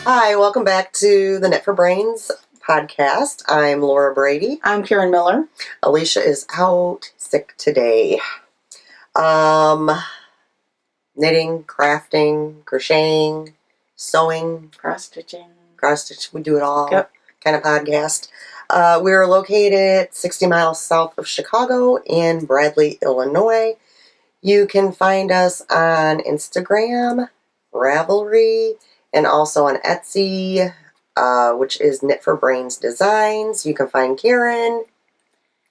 Hi, welcome back to the Knit for Brains podcast. I'm Laura Brady. I'm Karen Miller. Alisha is out sick today. Knitting, crafting, crocheting, sewing, Cross-stitching. cross-stitch, we do it all. Yep. Kind of podcast. We're located 60 miles south of Chicago in Bradley, Illinois. You can find us on Instagram, Ravelry, and also on Etsy, which is Knit for Brains Designs. You can find Karen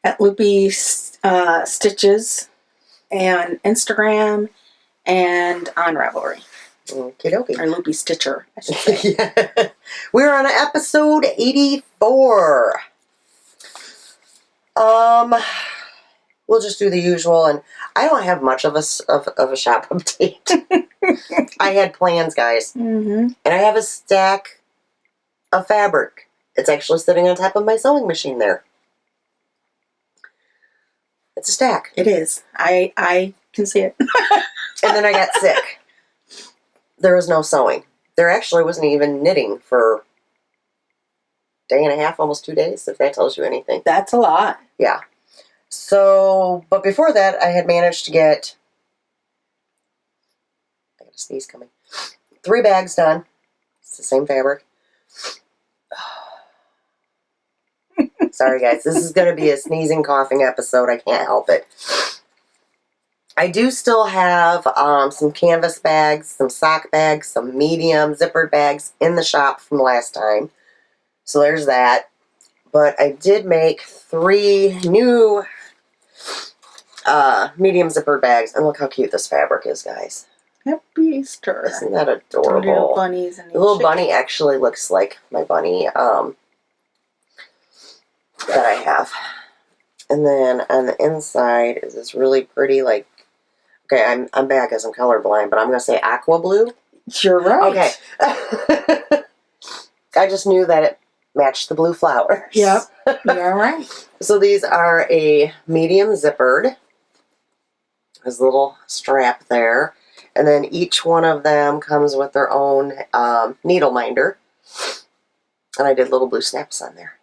At Loopy Stitches and Instagram and on Ravelry. Okie dokie. Or Loopy Stitcher, I should say. Yeah. We're on episode 84. We'll just do the usual, and I don't have much of a shop update. I had plans, guys, Mm-hmm. and I have a stack of fabric. It's actually sitting on top of my sewing machine there. It's a stack. It is. I can see it. And then I got sick. There was no sewing. There actually wasn't even knitting for a day and a half, almost 2 days, if that tells you anything. That's a lot. Yeah. So, but before that, I had managed to get, I got a sneeze coming, 3 bags done. It's the same fabric. Sorry, guys. This is going to be a sneezing, coughing episode. I can't help it. I do still have some canvas bags, some sock bags, some medium zippered bags in the shop from last time. So there's that. But I did make 3 new medium zippered bags. And look how cute this fabric is, guys. Happy Easter. Isn't that Little adorable? bunnies and The little bunny actually looks like my bunny that I have. And then on the inside is this really pretty, like, okay, I'm bad because I'm colorblind, but I'm going to say aqua blue. You're right. Okay. I just knew that it matched the blue flowers. Yep. You're right. So these are a medium zippered. There's a little strap there. And then each one of them comes with their own needle minder. And I did little blue snaps on there.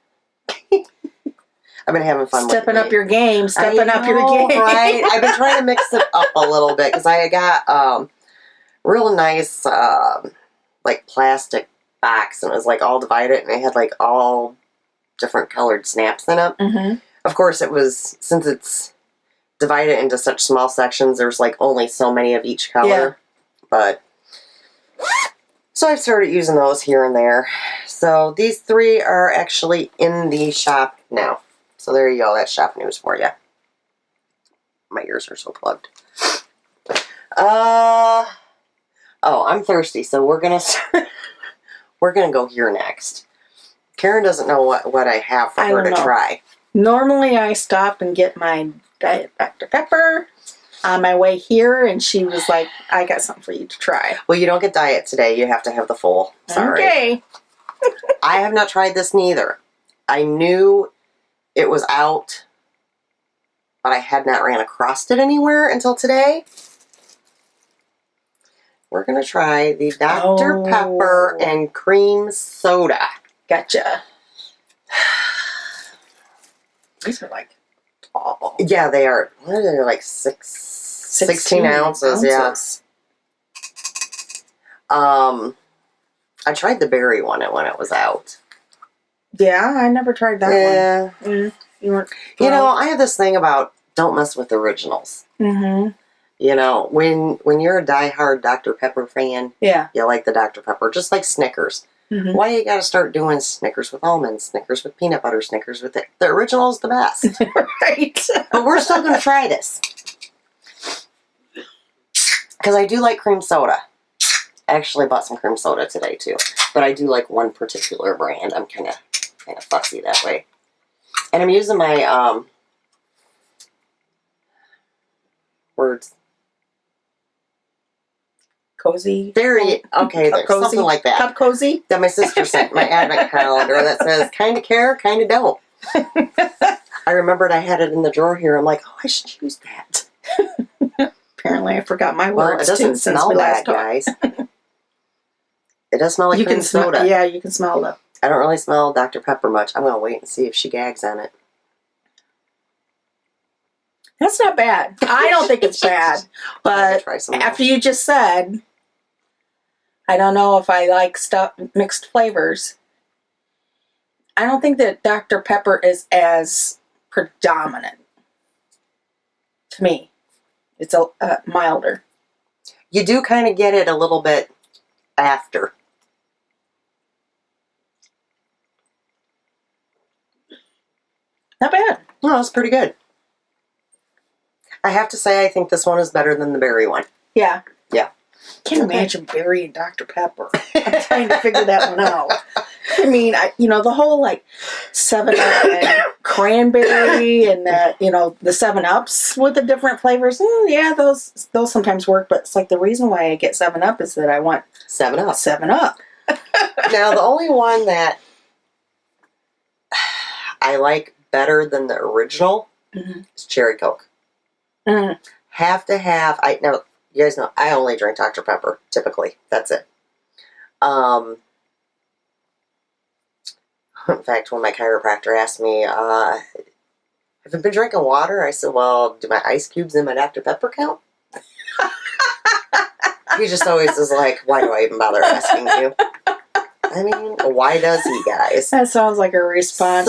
I've been having fun Stepping with up your game. Stepping up your game. Right? I've been trying to mix it up a little bit because I got real nice like plastic box, and it was like all divided, and it had like all different colored snaps in it. Mm-hmm. Of course, it was, since it's divided into such small sections, there's like only so many of each color. Yeah. But so I've started using those here and there. So these 3 are actually in the shop now. So there you go. That's shop news for you. My ears are so plugged. Oh, I'm thirsty, so we're gonna we're gonna go here next. Karen doesn't know what I have for her to try. Normally, I stop and get my Diet Dr. Pepper on my way here, and she was like, I got something for you to try. Well, you don't get diet today. You have to have the full. Sorry. Okay. I have not tried this neither. I knew it was out, but I had not ran across it anywhere until today. We're going to try the Dr. Pepper and cream soda. Gotcha. These are like tall. Yeah, they are. What are they, like 16 ounces? Yeah. I tried the berry one when it was out. Yeah, I never tried that one. You know, I have this thing about don't mess with originals. Mm-hmm. You know, when you're a diehard Dr. Pepper fan, yeah, you like the Dr. Pepper, just like Snickers. Mm-hmm. Why you gotta start doing Snickers with almonds, Snickers with peanut butter, Snickers with the original is the best. Right. But we're still gonna try this because I do like cream soda. I actually bought some cream soda today too, but I do like one particular brand. I'm kind of fussy that way, and I'm using my words. Cozy. Very okay. There's cozy. Something like that. Cup cozy. That my sister sent my advent calendar that says kind of care, kind of don't. I remembered I had it in the drawer here. I'm like, oh, I should use that. Apparently, I forgot my Well, words it doesn't too since smell we bad, last talked. guys. It does smell like You cream can smell. soda. Yeah, you can smell it. I don't really smell Dr. Pepper much. I'm gonna wait and see if she gags on it. That's not bad. I don't think it's bad. But Try some after you just said, I don't know if I like stuff mixed flavors. I don't think that Dr. Pepper is as predominant to me. It's a milder. You do kind of get it a little bit after. Not bad. No, it's pretty good. I have to say, I think this one is better than the berry one. Yeah. Yeah. Can't imagine berry and Dr. Pepper. I'm trying to figure that one out. I mean, the whole like 7-Up and cranberry and the 7-Ups with the different flavors. Yeah, those sometimes work, but it's like the reason why I get 7-Up is that I want 7-Up. 7-Up. Now, the only one that I like better than the original is Cherry Coke. Mm. Have to have. Now, you guys know I only drink Dr. Pepper typically. That's it. In fact, when my chiropractor asked me, have I been drinking water? I said, well, do my ice cubes in my Dr. Pepper count? He just always is like, why do I even bother asking you? I mean, why does he, guys? That sounds like a response.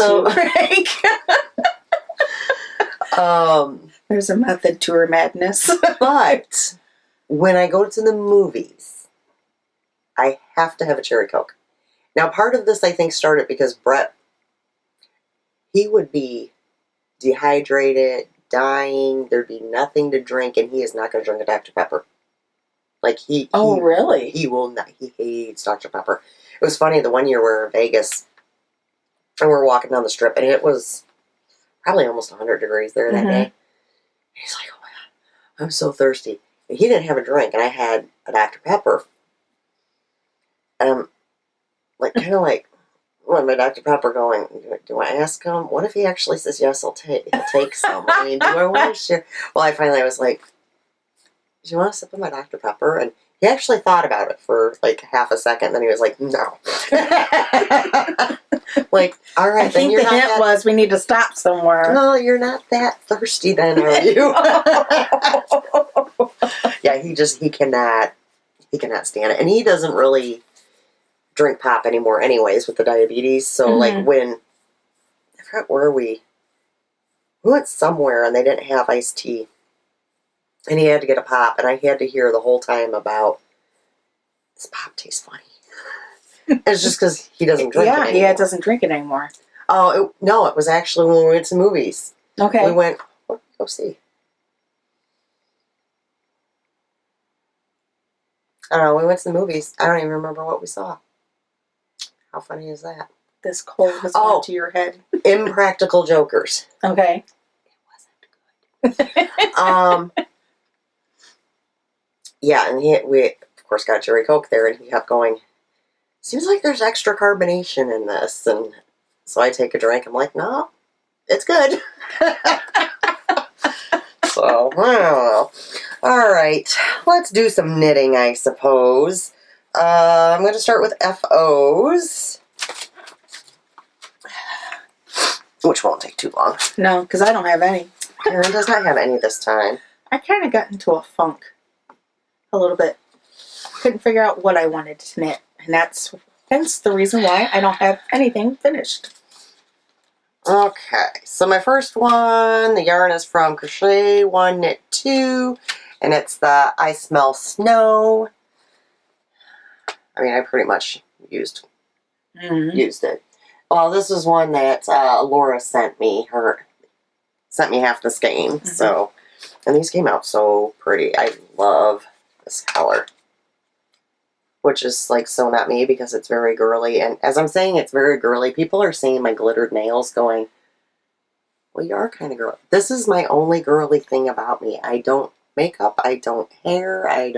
There's a method to her madness. But when I go to the movies, I have to have a Cherry Coke. Now, part of this, I think, started because Brett, he would be dehydrated, dying, there'd be nothing to drink, and he is not going to drink a Dr. Pepper. Like, really? He will not. He hates Dr. Pepper. It was funny, the one year we were in Vegas, and we were walking down the strip, and it was probably almost 100 degrees there that day. And he's like, oh my God, I'm so thirsty. And he didn't have a drink, and I had a Dr. Pepper. And I'm like, kind of like, what, my Dr. Pepper going, do I ask him? What if he actually says yes, he'll take some? I mean, do I want to share? Well, I was like, do you want to sip of my Dr. Pepper? And he actually thought about it for like half a second. Then he was like, no. Like, all right. I think the hint was we need to stop somewhere. No, you're not that thirsty then, are you? Yeah, he cannot stand it. And he doesn't really drink pop anymore anyways with the diabetes. So like I forgot where we went somewhere and they didn't have iced tea. And he had to get a pop, and I had to hear the whole time about, this pop tastes funny. It's just because he doesn't drink it anymore. Yeah, doesn't drink it anymore. Oh, no, it was actually when we went to movies. Okay. We went, what did we go see? I don't know, we went to the movies. I don't even remember what we saw. How funny is that? This cold has gone to your head. Impractical Jokers. Okay. It wasn't good. Yeah, and we, of course, got Cherry Coke there, and he kept going, seems like there's extra carbonation in this. And so I take a drink. I'm like, no, it's good. So, I don't know. All right, let's do some knitting, I suppose. I'm going to start with FOs, which won't take too long. No, because I don't have any. Karen does not have any this time. I kind of got into a funk a little bit. Couldn't figure out what I wanted to knit. And that's hence the reason why I don't have anything finished. Okay, so my first one, the yarn is from Crochet 1 Knit 2, and it's the I Smell Snow. I mean, I pretty much used it. Well, this was one that Laura sent me. Sent me half the skein. So, and these came out so pretty. I love this color, which is like so not me because it's very girly. And as I'm saying it's very girly, people are seeing my glittered nails going, well, you are kind of girly. This is my only girly thing about me. I don't makeup, I don't hair, I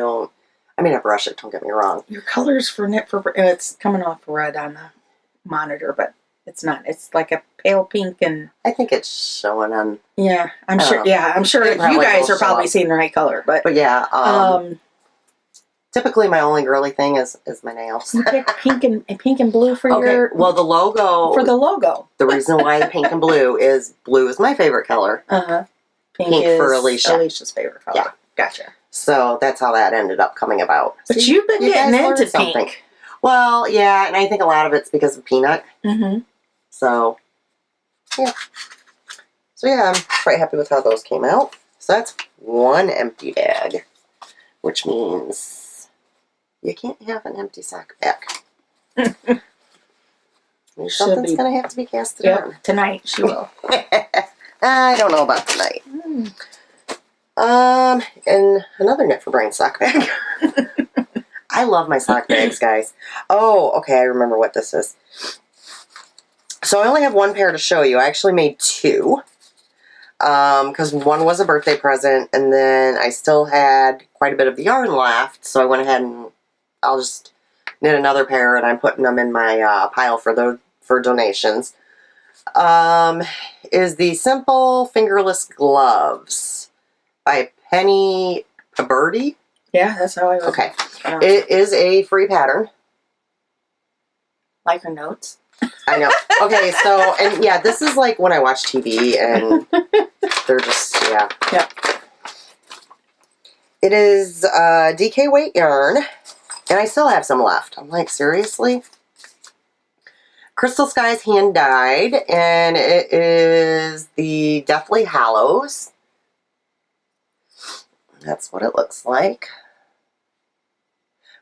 mean, I brush it, don't get me wrong. Your colors for knit for, it's coming off red on the monitor, but it's not. It's like a pale pink, and I think it's showing on. Yeah, I'm sure. Yeah, I'm sure you guys are probably seeing the right color, but yeah. Typically, my only girly thing is my nails. You picked pink and blue for your Well, the logo. for the logo. The reason why the pink and blue is my favorite color. Pink is for Alisha. Alicia's favorite color. Yeah. Gotcha. So that's how that ended up coming about. But See, you've been getting into pink. Well, yeah, and I think a lot of it's because of Peanut. So, yeah. So, yeah, I'm quite happy with how those came out. So that's one empty bag, which means you can't have an empty sock bag. Something's going to have to be casted on. Tonight she will. I don't know about tonight. And another Knit for Brain sock bag. I love my sock bags, guys. Oh, okay, I remember what this is. So I only have one pair to show you. I actually made two. Because one was a birthday present, and then I still had quite a bit of the yarn left, so I went ahead and I'll just knit another pair, and I'm putting them in my pile for donations. Is the Simple Fingerless Gloves by Penny Brady. Yeah, that's how I was. Okay. It is a free pattern. Like her notes. I know. Okay, so, and yeah, this is like when I watch TV and they're just, yeah. Yep. It is DK weight yarn, and I still have some left. I'm like, seriously? Crystal Skies hand dyed, and it is the Deathly Hallows. That's what it looks like.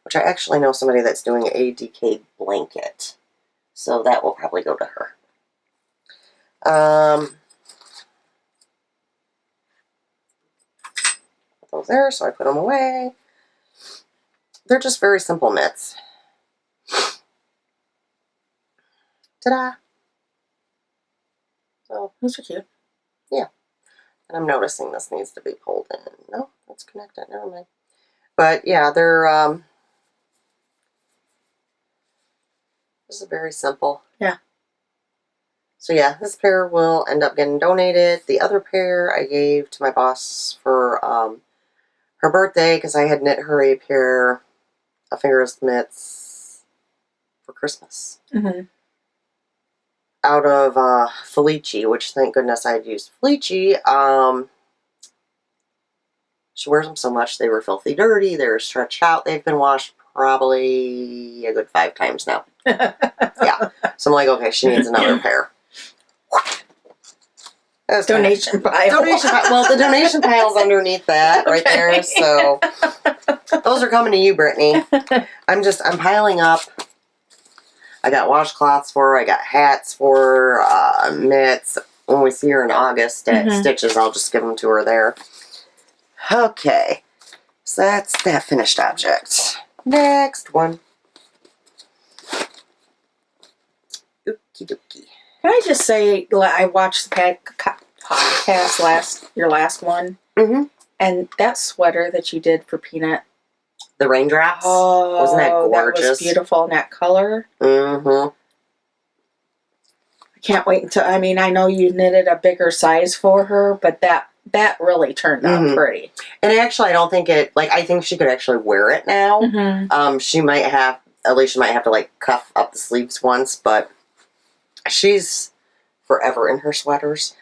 Which I actually know somebody that's doing a DK blanket. So that will probably go to her. Put those there, so I put them away. They're just very simple knits. Ta-da! So those are cute. Yeah. And I'm noticing this needs to be pulled in. No, that's connected. Never mind. But yeah, they're this is very simple. Yeah. So yeah, this pair will end up getting donated. The other pair I gave to my boss for her birthday because I had knit her a pair of fingerless mitts for Christmas. Out of Felice, which thank goodness I had used Felice. She wears them so much they were filthy dirty. They were stretched out. They've been washed probably a good 5 times now. Yeah. So I'm like, okay, she needs another pair. Donation pile. Well, the donation pile's underneath that right there. So those are coming to you, Brittany. I'm piling up. I got washcloths for her. I got hats for her, mitts. When we see her in August at Stitches, I'll just give them to her there. Okay. So that's that finished object. Next one. Okie dokie. Can I just say, I watched the podcast your last one, and that sweater that you did for Peanut. The raindrops? Oh, wasn't that gorgeous? That was beautiful in that color. I can't wait until, I mean, I know you knitted a bigger size for her, but that really turned out pretty. And actually, I don't think I think she could actually wear it now. Alisha might have to, cuff up the sleeves once, but she's forever in her sweaters.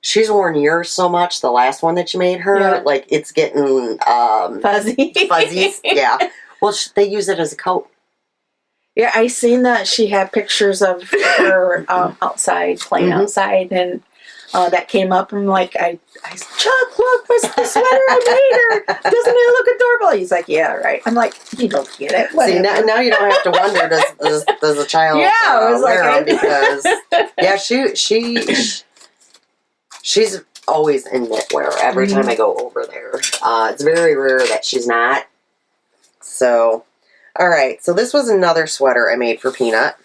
She's worn yours so much, the last one that you made her, it's getting fuzzies. Yeah. Well, they use it as a coat. Yeah, I seen that she had pictures of her outside, playing outside, and that came up. And I'm like, Chuck, look, the sweater I made her. Doesn't it look adorable? He's like, yeah, right. I'm like, you don't get it. Whatever. See, now you don't have to wonder, does a child wear them? Because, yeah, she's always in knitwear every time I go over there. It's very rare that she's not. So, alright. So this was another sweater I made for Peanut.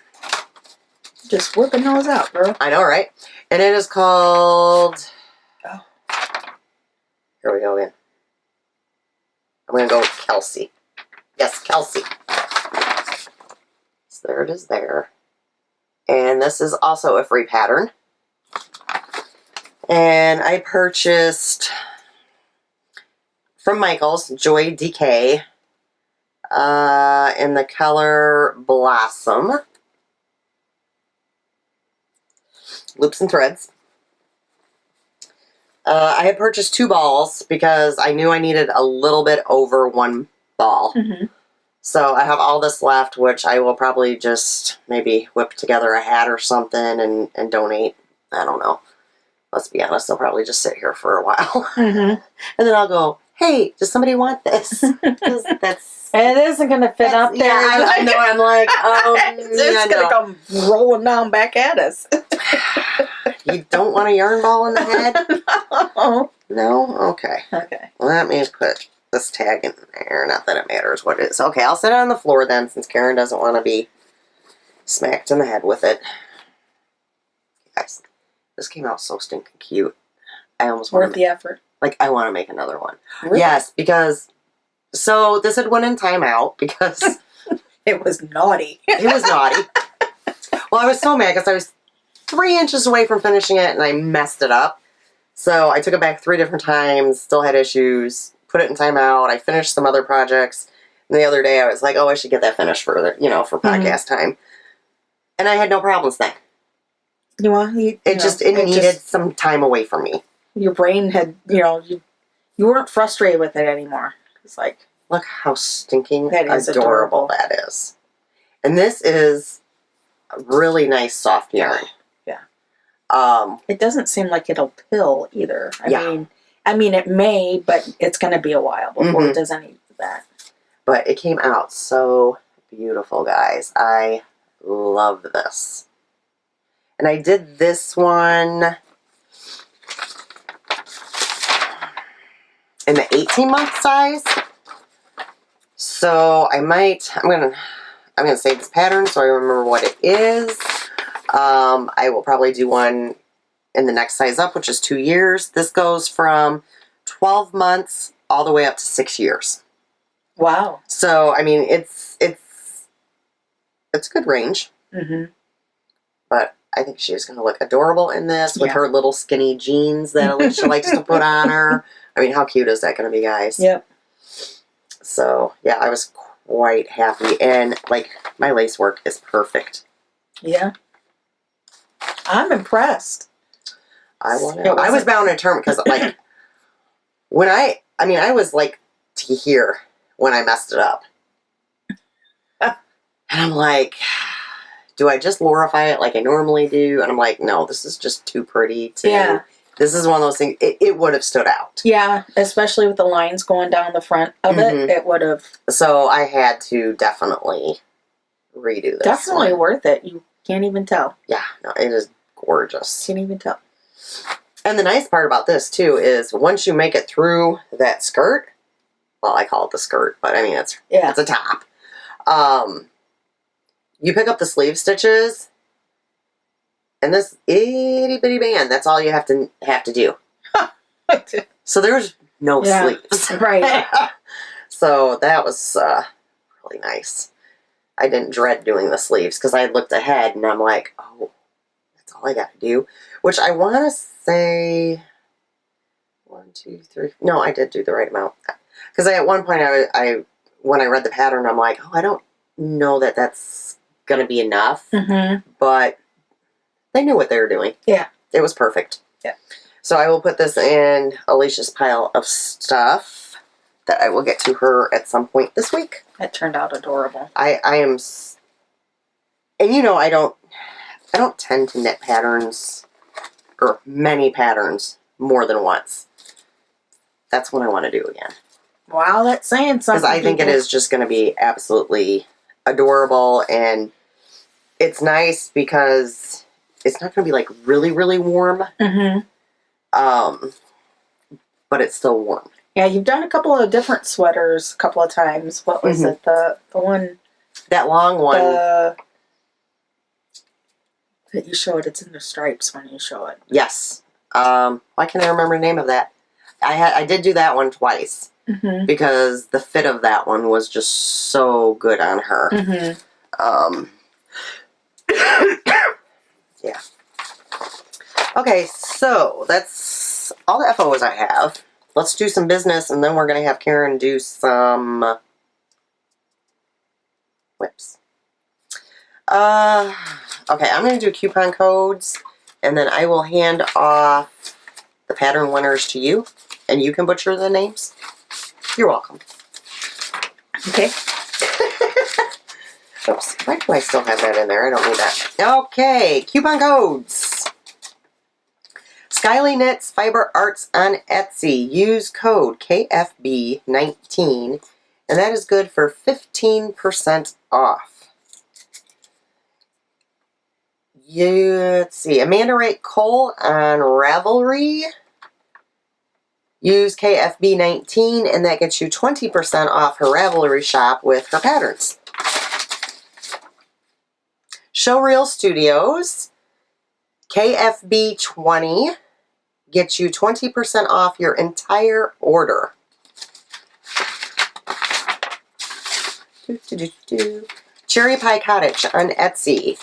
Just whipping those out, girl. I know, right? And it is called... Oh. Here we go again. I'm going to go with Kelsey. Yes, Kelsey. So there it is there. And this is also a free pattern. And I purchased from Michael's Joy DK in the color Blossom. Loops and threads. I had purchased 2 balls because I knew I needed a little bit over 1 ball. Mm-hmm. So I have all this left, which I will probably just maybe whip together a hat or something and donate. I don't know. Let's be honest, they'll probably just sit here for a while. Mm-hmm. And then I'll go, hey, does somebody want this? 'Cause that's... It isn't going to fit up there. Yeah, I know. I'm like, it's going to come rolling down back at us. You don't want a yarn ball in the head? Oh. No? Okay. Okay. Let me put this tag in there. Not that it matters what it is. Okay, I'll sit it on the floor then, since Karen doesn't want to be smacked in the head with it. Guys, this came out so stinking cute. I almost want Worth the effort. Like, I want to make another one. Really? Yes, because... So, this had went in timeout because... It was naughty. It was naughty. Well, I was so mad because I was 3 inches away from finishing it and I messed it up. So, I took it back 3 different times, still had issues, put it in timeout. I finished some other projects. And the other day I was like, oh, I should get that finished for, for podcast time. And I had no problems then. It needed some time away from me. Your brain had, you weren't frustrated with it anymore. It's like, look how stinking adorable adorable that is. And this is a really nice soft yarn. Yeah. It doesn't seem like it'll pill either. I mean, it may, but it's going to be a while before it does any of that. But it came out so beautiful, guys. I love this. And I did this one in the 18-month size. So I'm gonna save this pattern so I remember what it is. I will probably do one in the next size up, which is 2 years. This goes from 12 months all the way up to 6 years. Wow. So I mean, it's a good range. But I think she's going to look adorable in this with her little skinny jeans that Alisha likes to put on her. I mean, how cute is that going to be, guys? Yep. So, yeah, I was quite happy. And, like, my lace work is perfect. Yeah. I'm impressed. I was bound and determined because, like, I was, like, to here when I messed it up. And I'm like... Do I just glorify it like I normally do? And I'm like, no, this is just too pretty to... Yeah. This is one of those things, it would have stood out. Yeah, especially with the lines going down the front of it, it would have... So I had to definitely redo this. Definitely worth it. You can't even tell. Yeah, no, it is gorgeous. Can't even tell. And the nice part about this, too, is once you make it through that skirt, well, I call it the skirt, but I mean, it's a top. You pick up the sleeve stitches, and this itty bitty band, that's all you have to do. So there's no sleeves. Right. So that was really nice. I didn't dread doing the sleeves because I had looked ahead and I'm like, oh, that's all I got to do. Which I want to say 1, 2, 3. No, I did do the right amount. Because at one point, when I read the pattern, I'm like, oh, I don't know that that's going to be enough. But they knew what they were doing. Yeah. It was perfect. Yeah. So I will put this in Alicia's pile of stuff that I will get to her at some point this week. It turned out adorable. I am, and I don't tend to knit patterns or many patterns more than once. That's what I want to do again. Wow, that's saying something. Because I think it is just going to be absolutely adorable, and it's nice because it's not going to be like really, really warm. But it's still warm. Yeah, you've done a couple of different sweaters a couple of times. What was it? The one... That long one. That you show it. It's in the stripes when you show it. Yes. Why can't I remember the name of that? I did do that one twice. Because the fit of that one was just so good on her. Yeah. Okay, so that's all the FOs I have. Let's do some business, and then we're going to have Karen do some whips. Okay, I'm going to do coupon codes, and then I will hand off the pattern winners to you, and you can butcher the names. You're welcome. Okay. Oops, why do I still have that in there? I don't need that. Okay, coupon codes. Skyly Knits Fiber Arts on Etsy. Use code KFB19, and that is good for 15% off. Let's see, Amanda Rake Cole on Ravelry. Use KFB19, and that gets you 20% off her Ravelry shop with her patterns. Showreel Studios, KFB20, gets you 20% off your entire order. Cherry Pie Cottage on Etsy.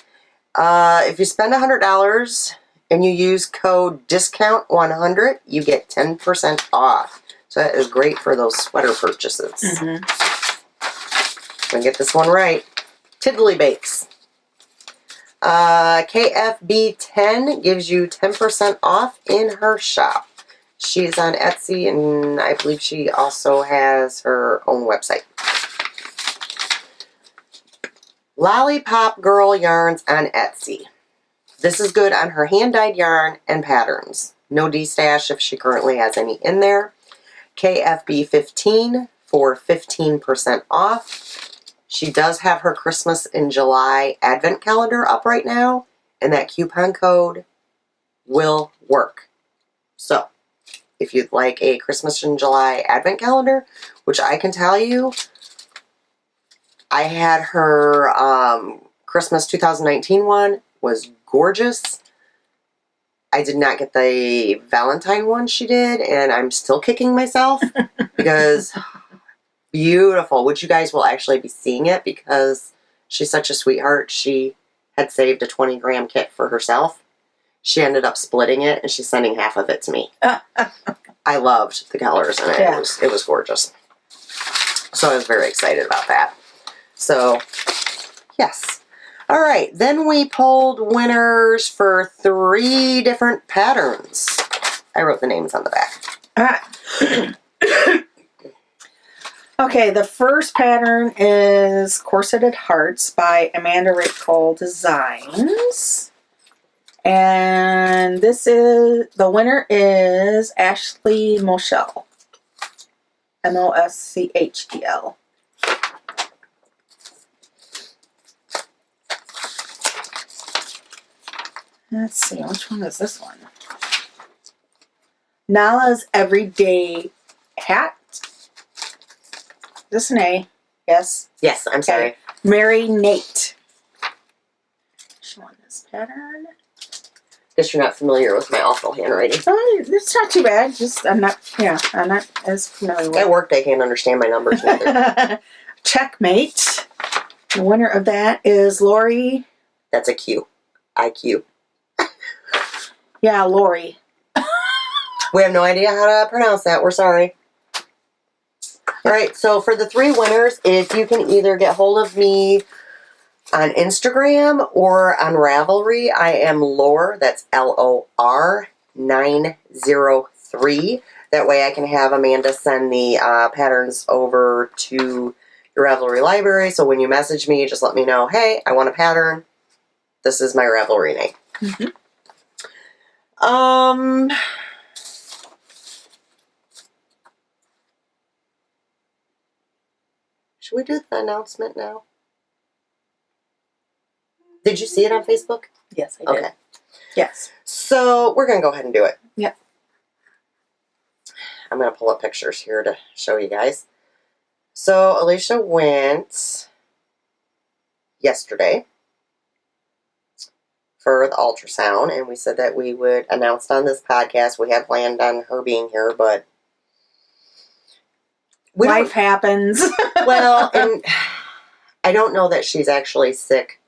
If you spend $100 and you use code DISCOUNT100, you get 10% off. So that is great for those sweater purchases. I'm going to get this one right. Tiddly Bakes. KFB10 gives you 10% off in her shop. She's on Etsy, and I believe she also has her own website. Lollipop Girl Yarns on Etsy. This is good on her hand-dyed yarn and patterns. No D-stash if she currently has any in there. KFB15 for 15% off. She does have her Christmas in July advent calendar up right now, and that coupon code will work. So, if you'd like a Christmas in July advent calendar, which I can tell you, I had her Christmas 2019 one, was gorgeous. I did not get the Valentine one she did, and I'm still kicking myself because beautiful, which you guys will actually be seeing it because she's such a sweetheart. She had saved a 20-gram kit for herself. She ended up splitting it, and she's sending half of it to me. I loved the colors in it. Yeah. It was gorgeous. So I was very excited about that. So, yes. All right, then we pulled winners for 3 different patterns. I wrote the names on the back. All right. Okay, the first pattern is Corseted Hearts by Amanda Rake Cole Designs. And the winner is Ashley Moschel. Moschel. Let's see, which one is this one? Nala's Everyday Hat. Is this an A? Yes? Yes, I'm sorry. Mary Nate. Which one is pattern? Guess you're not familiar with my awful handwriting. Oh, it's not too bad. Just I'm not as familiar with it. At work, they can't understand my numbers neither. Checkmate. The winner of that is Lori. That's a Q. IQ. Yeah, Lori. We have no idea how to pronounce that. We're sorry. All right, so for the 3 winners, if you can either get hold of me on Instagram or on Ravelry, I am Lore, that's LOR 903. That way I can have Amanda send the patterns over to your Ravelry library. So when you message me, just let me know, hey, I want a pattern. This is my Ravelry name. Should we do the announcement now? Did you see it on Facebook? Yes, I did. Okay. Yes. So we're going to go ahead and do it. Yep. I'm going to pull up pictures here to show you guys. So Alisha went yesterday for the ultrasound, and we said that we would announce it on this podcast. We had planned on her being here, but life happens. Well, and I don't know that she's actually sick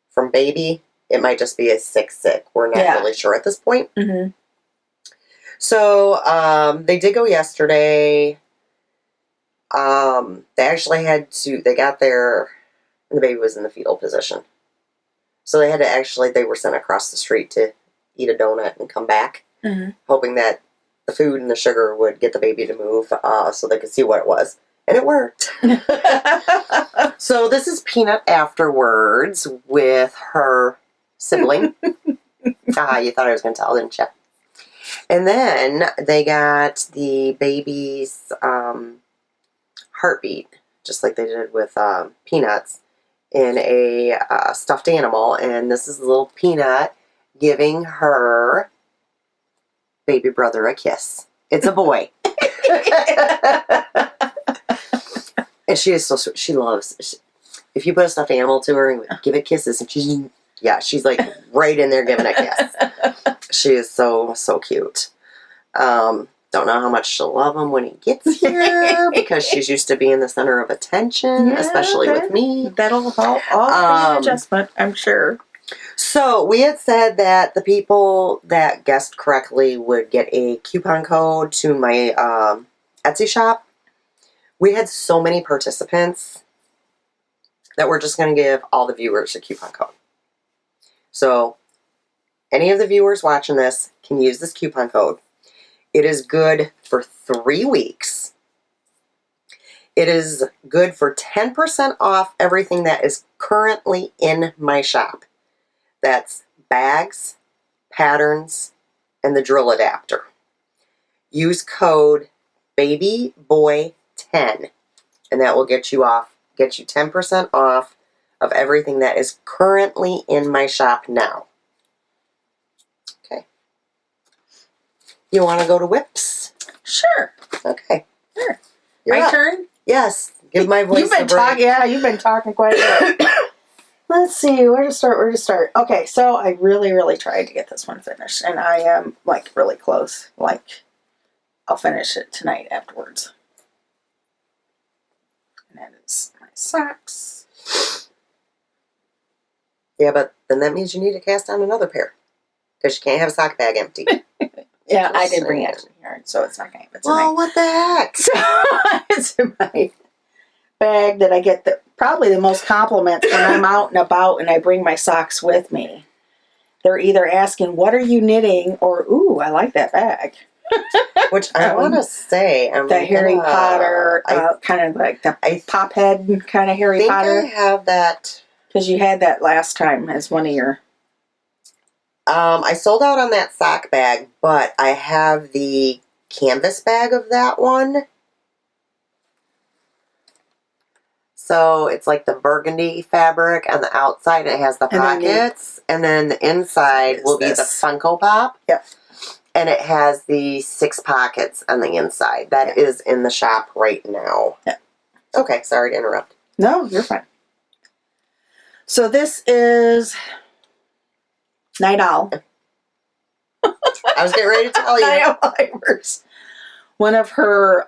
from baby. It might just be a sick. We're not really sure at this point. So they did go yesterday. They actually had to, they got there and the baby was in the fetal position. So they were sent across the street to eat a donut and come back, hoping that the food and the sugar would get the baby to move so they could see what it was. And it worked. So this is Peanut afterwards with her sibling. You thought I was going to tell, didn't you? And then they got the baby's heartbeat, just like they did with Peanut's, in a stuffed animal. And this is little Peanut giving her baby brother a kiss. It's a boy. And she is so sweet. She loves, if you put a stuffed animal to her and give it kisses, and she's like right in there giving a kiss. She is so cute. Don't know how much she'll love him when he gets here because she's used to being the center of attention, especially with me. That'll help all the adjustment, I'm sure. So we had said that the people that guessed correctly would get a coupon code to my Etsy shop. We had so many participants that we're just going to give all the viewers a coupon code. So any of the viewers watching this can use this coupon code. It is good for 3 weeks. It is good for 10% off everything that is currently in my shop. That's bags, patterns, and the drill adapter. Use code BABYBOY10, and that will get you 10% off of everything that is currently in my shop now. Okay. You want to go to whips? Sure. Okay. Sure. You're My up. turn? Yes. Give my voice a break. You've been talking quite a bit. Let's see, where to start. Okay, so I really tried to get this one finished, and I am, like, really close. Like, I'll finish it tonight afterwards. And that is my socks. Yeah, but then that means you need to cast on another pair. Because you can't have a sock bag empty. Yeah, I did bring it to the yard, so it's not going to happen tonight. Well, what the heck? So, it's in my bag that I get probably the most compliments when I'm out and about and I bring my socks with me. They're either asking, what are you knitting? Or, ooh, I like that bag. Which I want to say, the Harry Potter, kind of like the pop head kind of Harry Potter. I have that. Because you had that last time as one of your... I sold out on that sock bag, but I have the canvas bag of that one. So it's like the burgundy fabric on the outside. It has the pockets. And then the inside will be the Funko Pop. Yep. And it has the 6 pockets on the inside. That is in the shop right now. Yep. Okay, sorry to interrupt. No, you're fine. So this is Night Owl. I was getting ready to tell you. Night Owl Ivers. One of her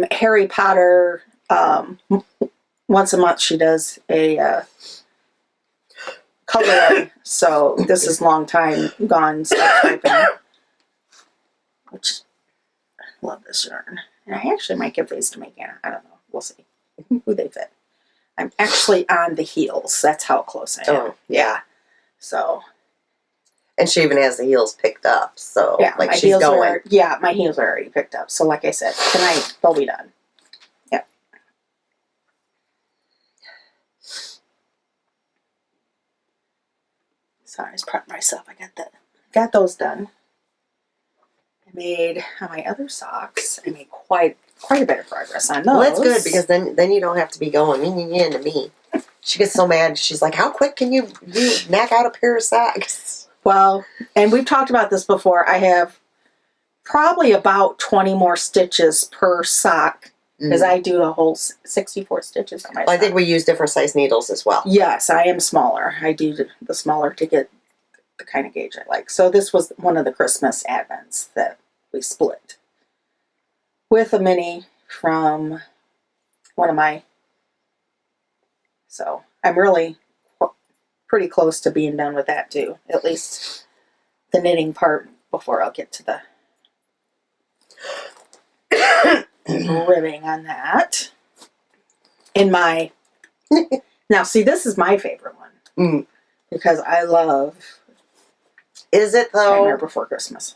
Harry Potter... once a month she does a colorway. So this is long time gone stuff typing. Which I love this yarn. And I actually might give these to Megan. I don't know. We'll see who they fit. I'm actually on the heels. That's how close I am. Oh. Yeah. So. And she even has the heels picked up. So yeah, like my she's heels going. my heels are already picked up. So like I said, tonight they'll be done. So I was proud of myself. I got those done. I made on my other socks. I made quite a bit of progress on those. Well, that's good because then you don't have to be going into me. She gets so mad. She's like, "How quick can you knock out a pair of socks?" Well, and we've talked about this before. I have probably about 20 more stitches per sock because I do a whole 64 stitches on my sock. I think we use different size needles as well. Yes, I am smaller. I do the smaller to get the kind of gauge I like. So this was one of the Christmas advents that we split with a mini from one of my... So I'm really pretty close to being done with that too. At least the knitting part before I'll get to the ribbing on that. In my Now, see, this is my favorite one. Mm. Because I love Is it Nightmare though? Before Christmas.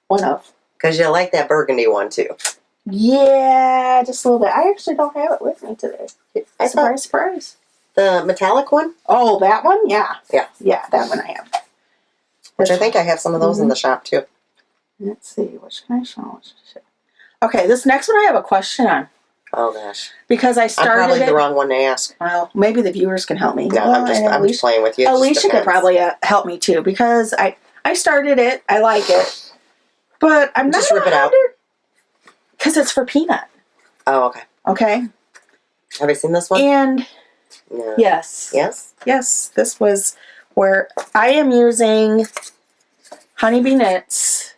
One of. Because you like that burgundy one too. Yeah, just a little bit. I actually don't have it with me today. Surprise. The metallic one? Oh, that one? Yeah. Yeah. Yeah, that one I have. Which I think I have some of those in the shop too. Let's see. Which can I show? Okay, this next one I have a question on. Oh gosh. Because I started I'm probably the wrong one to ask. Well, maybe the viewers can help me. No, well, I'm just playing with you. Alisha could probably help me too, because I started it. I like it. But I'm not just rip it out. Because it's for Peanut. Oh, okay. Okay. Have you seen this one? And no. Yes. This was where I am using Honeybee Knits,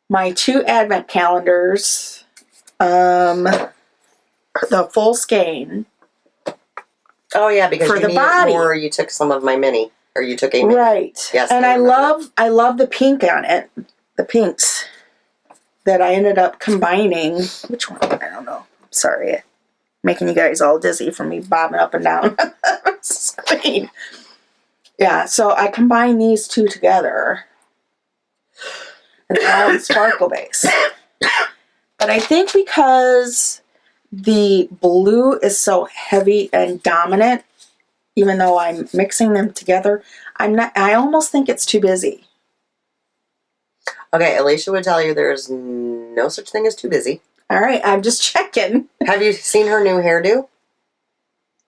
my 2 advent calendars, the full skein. Oh yeah, because for you the needed body. more. You took some of my mini, or you took a mini. Right. Yes. And I love the pink on it. The pinks that I ended up combining. Which one? I don't know. Sorry. Making you guys all dizzy from me bobbing up and down the screen. Yeah, so I combined these 2 together. And they're all in sparkle base. But I think because the blue is so heavy and dominant, even though I'm mixing them together, I almost think it's too busy. Okay, Alisha would tell you there's no such thing as too busy. All right, I'm just checking. Have you seen her new hairdo?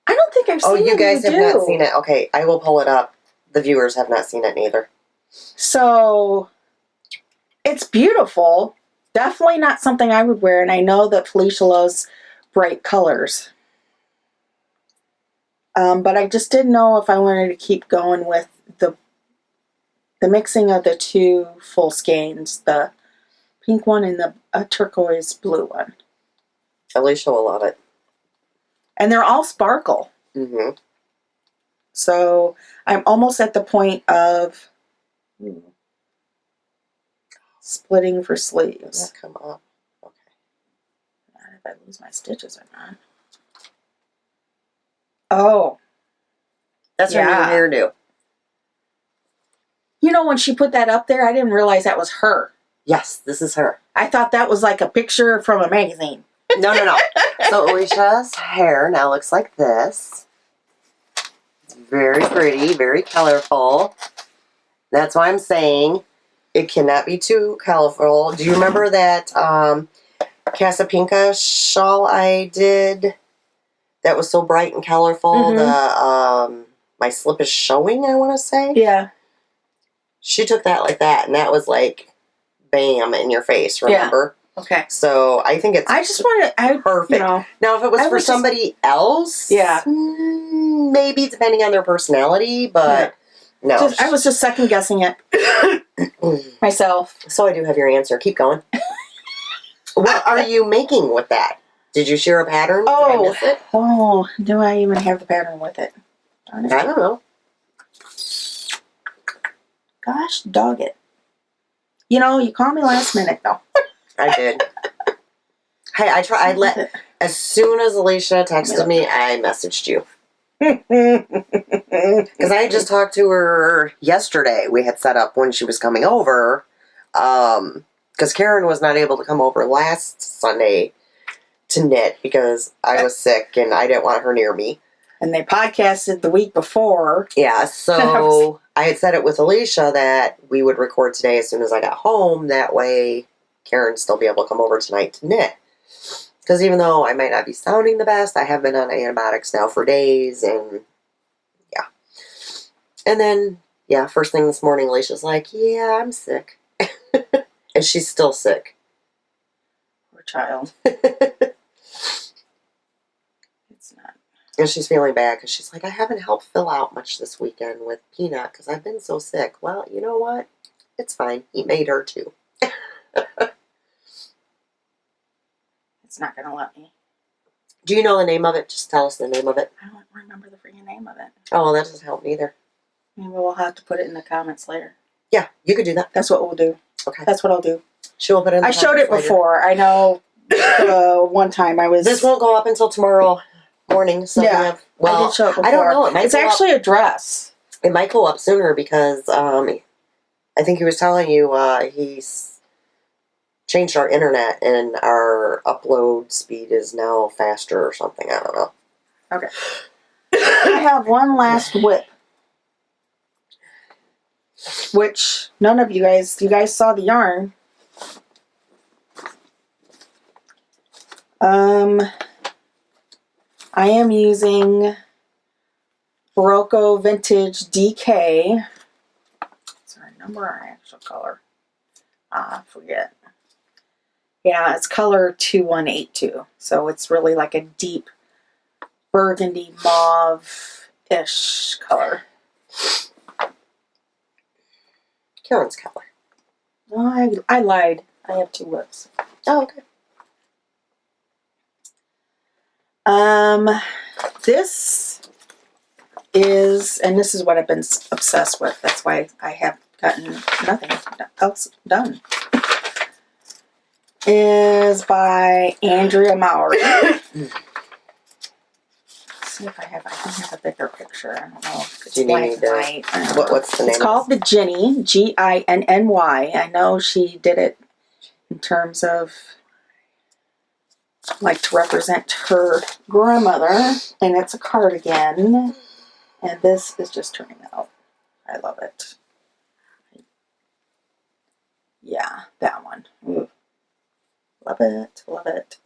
I don't think I've seen it. Oh, you guys have not seen it. Okay, I will pull it up. The viewers have not seen it neither. So, it's beautiful. Definitely not something I would wear, and I know that Felicia loves bright colors. But I just didn't know if I wanted to keep going with the mixing of the 2 full skeins, the pink one and the turquoise blue one. Alisha will love it. And they're all sparkle. Mm-hmm. So I'm almost at the point of splitting for sleeves. Come up. Okay. Not if I lose my stitches or not. Oh. That's her new hairdo. You know, when she put that up there, I didn't realize that was her. Yes, this is her. I thought that was like a picture from a magazine. No. So Alisha's hair now looks like this. It's very pretty, very colorful. That's why I'm saying it cannot be too colorful. Do you remember that Casapinka shawl I did that was so bright and colorful? Mm-hmm. My slip is showing, I want to say. Yeah. She took that like that, and that was like, bam, in your face, remember? Yeah. Okay. So I think it's perfect. Now, if it was for somebody else, maybe depending on their personality, but no. I was just second guessing it myself. So I do have your answer. Keep going. What are you making with that? Did you share a pattern? Did I miss it? Oh, do I even have the pattern with it? I don't know. Gosh, dog it. You know, you called me last minute, though. I did. Hey, as soon as Alisha texted me, I messaged you. Because I had just talked to her yesterday. We had set up when she was coming over. Because Karen was not able to come over last Sunday to knit because I was sick and I didn't want her near me. And they podcasted the week before. Yeah, so I had said it with Alisha that we would record today as soon as I got home. That way Karen would still be able to come over tonight to knit. Because even though I might not be sounding the best, I have been on antibiotics now for days. And yeah. And then, first thing this morning, Alicia's like, yeah, I'm sick. And she's still sick. Poor child. It's not. And she's feeling bad because she's like, I haven't helped Phil out much this weekend with Peanut because I've been so sick. Well, you know what? It's fine. He made her too. It's not going to let me. Do you know the name of it? Just tell us the name of it. I don't remember the freaking name of it. Oh, well, that doesn't help me either. Maybe we'll have to put it in the comments later. Yeah, you could do that. That's what we'll do. Okay. That's what I'll do. She will put it in the I showed it later. before. I know one time I was... This won't go up until tomorrow morning. So Yeah, we have, well, I did show it before. I don't know. It might It's go actually up, a dress. it might go up sooner because I think he was telling you he's changed our internet and our upload speed is now faster or something. I don't know. Okay. I have one last whip. Which none of you guys saw the yarn. I am using Barocco Vintage DK. Sorry, number or actual color? I forget. Yeah, it's color 2182. So it's really like a deep burgundy mauve-ish color. Karen's color. Oh, I lied. I have 2 whips. Oh, okay. This is, and this is what I've been obsessed with. That's why I have gotten nothing else done. Is by Andrea Maury. See if I can have a bigger picture. I don't know if it's black and white. What's the name? It's called the Ginny, Ginny. I know she did it in terms of like to represent her grandmother, and it's a cardigan, and this is just turning out. I love it. Yeah, that one. Ooh. Love it, love it.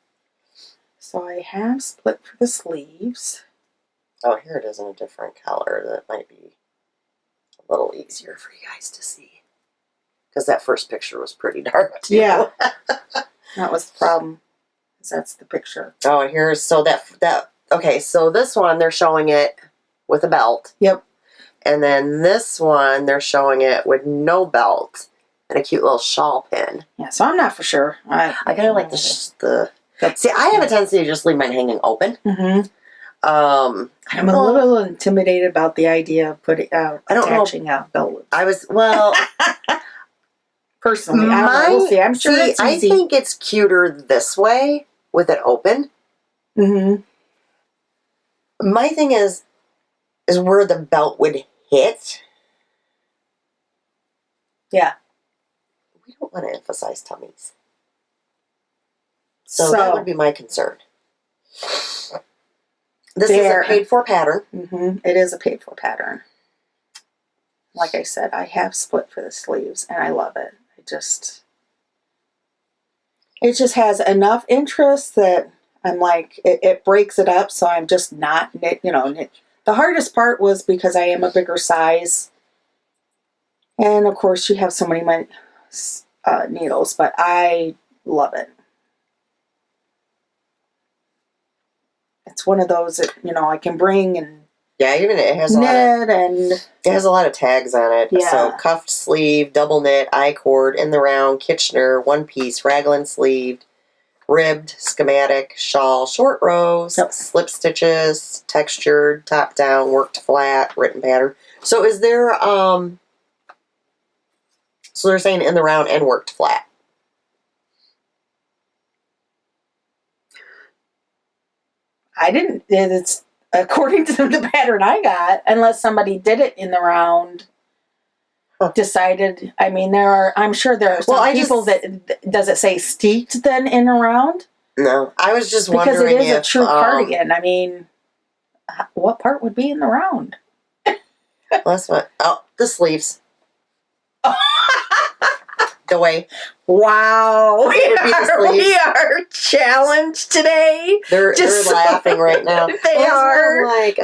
So I have split for the sleeves. Oh, here it is in a different color. That might be a little easier for you guys to see. Because that first picture was pretty dark, too. Yeah. That was the problem. That's the picture. Oh, and here's, so okay, so this one, they're showing it with a belt. Yep. And then this one, they're showing it with no belt and a cute little shawl pin. Yeah, so I'm not for sure. I kind of like the see, I have a tendency to just leave mine hanging open. Mm-hmm. I'm a little intimidated about the idea of attaching a belt loop. Personally, I don't know. We'll see. I'm sure it's easy. I think it's cuter this way with it open. Mm-hmm. My thing is where the belt would hit. Yeah. We don't want to emphasize tummies. So that would be my concern. This is a paid-for pattern. Mm-hmm. It is a paid-for pattern. Like I said, I have split for the sleeves, and I love it. It just has enough interest that I'm like, it breaks it up, so I'm just not knit. The hardest part was because I am a bigger size, and of course you have so many needles, but I love it. It's one of those that I can bring and even it has it has a lot of tags on it. Yeah. So cuffed sleeve, double knit, I-cord, in the round, Kitchener, one piece, raglan sleeved, ribbed, schematic, shawl, short rows, slip stitches, textured, top down, worked flat, written pattern. So is there so they're saying in the round and worked flat. It's according to the pattern I got, unless somebody did it in the round, decided. I mean, I'm sure there are some people that, does it say steeked then in a round? No, I was just wondering because it is a true cardigan. I mean, what part would be in the round? That's what. Oh, the sleeves. The way. Wow, we are challenged today. They're laughing right now. They are. Like,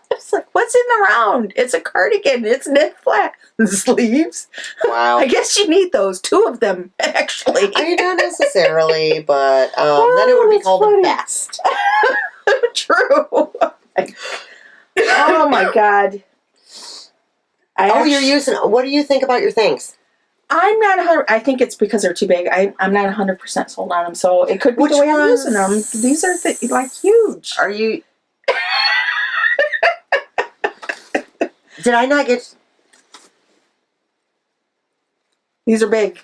it's like, what's in the round? It's a cardigan. It's knit flat. The sleeves. Wow. I guess you need those, 2 of them, actually. I mean, not necessarily, but then it would be called a vest. True. Oh my God. You're using. What do you think about your things? I'm not. I think it's because they're too big. I'm not 100% sold on them, so it could be the way I'm using them. These are like huge. Are you? Did I not get? These are big.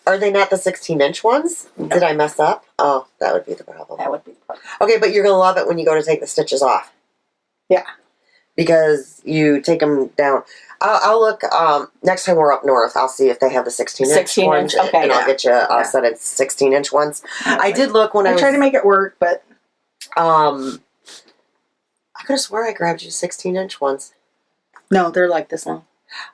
Are they not the 16-inch ones? No. Did I mess up? Oh, that would be the problem. That would be the problem. Okay, but you're going to love it when you go to take the stitches off. Yeah. Because you take them down. I'll look, next time we're up north, I'll see if they have the 16-inch ones. Okay, and I'll get you a set of 16-inch ones. I did look when I was... tried to make it work, but... I could have swore I grabbed you 16-inch ones. No, they're like this long.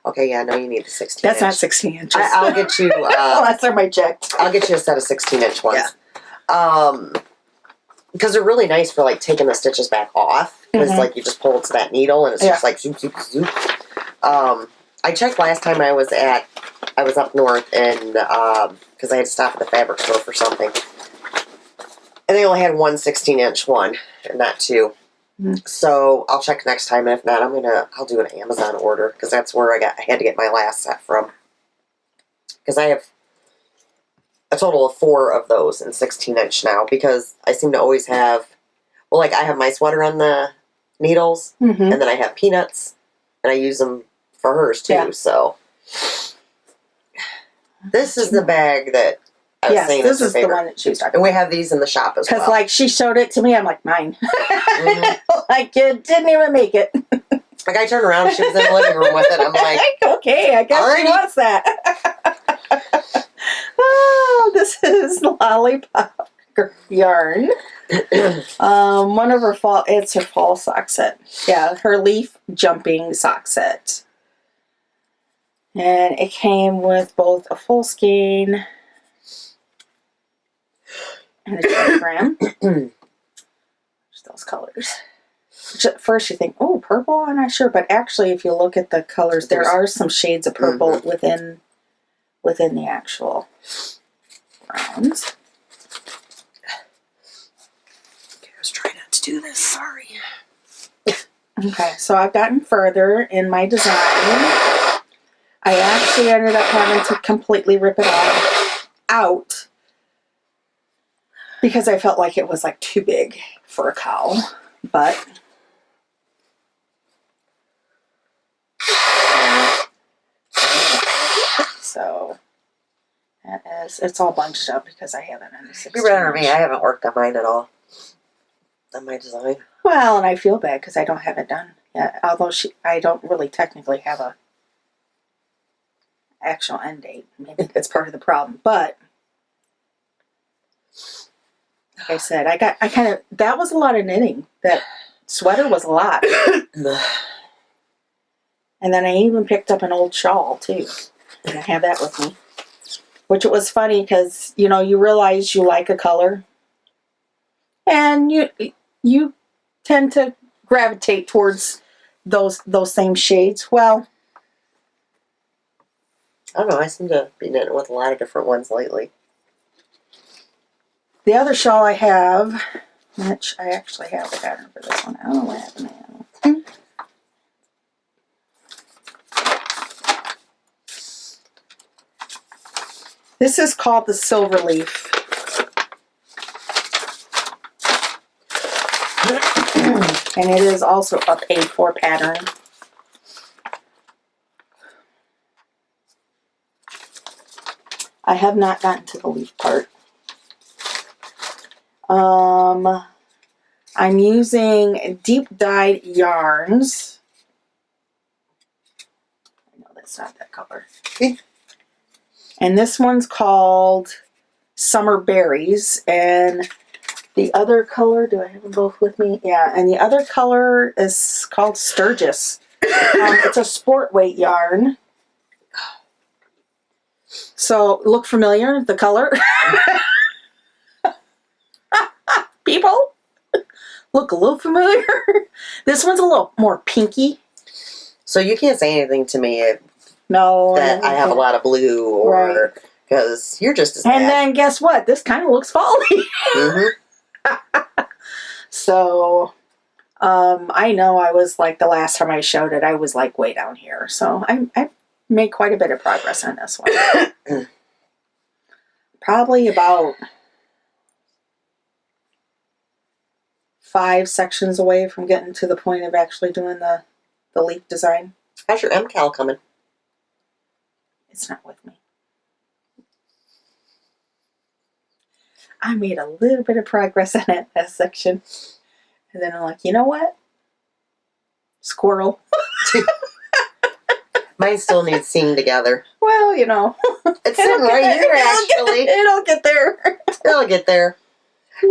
Okay, yeah, no, you need the 16-inch. That's not 16 inches. I'll get you... last time I checked. I'll get you a set of 16-inch ones. Yeah. Because they're really nice for, like, taking the stitches back off. Because, like, you just pull it to that needle, and it's just like, zoop, zoop, zoop. I checked last time I was up north, and, because I had to stop at the fabric store for something. And they only had one 16-inch one, and not two. So I'll check next time, and if not, I'll do an Amazon order, because that's where I had to get my last set from. Because I have a total of 4 of those in 16-inch now, because I seem to always have, well, like I have my sweater on the needles, and then I have Peanuts, and I use them for hers too, so. This is the bag that I was saying this is is the one that she was talking about. And we have these in the shop as well. Because, like, she showed it to me, I'm like, mine. Like, it didn't even make it. Like, I turned around, she was in the living room with it, I'm like, okay, I guess she wants that. Oh, this is Lollipop yarn. One of her it's her fall sock set. Yeah, her leaf jumping sock set. And it came with both a full skein and a diagram. Just those colors. At first you think, oh, purple? I'm not sure. But actually, if you look at the colors, there are some shades of purple within the actual browns. Okay, I was trying not to do this. Sorry. Okay, so I've gotten further in my design. I actually ended up having to completely rip it all out because I felt like it was like too big for a cowl. But so that is, it's all bunched up because I haven't in the 16. You're better than me. I haven't worked on mine at all. On my design. Well, and I feel bad because I don't have it done yet. Although I don't really technically have a actual end date. Maybe that's part of the problem. But like I said, that was a lot of knitting. That sweater was a lot. And then I even picked up an old shawl too. And I have that with me. Which it was funny because, you know, you realize you like a color. And you tend to gravitate towards those same shades. Well, I don't know. I seem to be knitting with a lot of different ones lately. The other shawl I have, which I actually have the pattern for this one. I don't know what happened now. This is called the Silver Leaf. And it is also a paid-for pattern. I have not gotten to the leaf part. I'm using deep dyed yarns. No, that's not that color. And this one's called Summer Berries. And the other color, do I have them both with me? Yeah, and the other color is called Sturgis. It's a sport weight yarn. So, look familiar, the color? People? Look a little familiar? This one's a little more pinky. So you can't say anything to me No. that I have a lot of blue or... Because you're just as bad. And then guess what? This kind of looks fall-y. So, I know I was like, the last time I showed it, I was like way down here. So I made quite a bit of progress on this one. Probably about 5 sections away from getting to the point of actually doing the leaf design. How's your MCAL coming? It's not with me. I made a little bit of progress on that section. And then I'm like, you know what? Squirrel. Mine still needs seeing together. Well, you know. It's sitting right here, actually. It'll get there. It'll get there.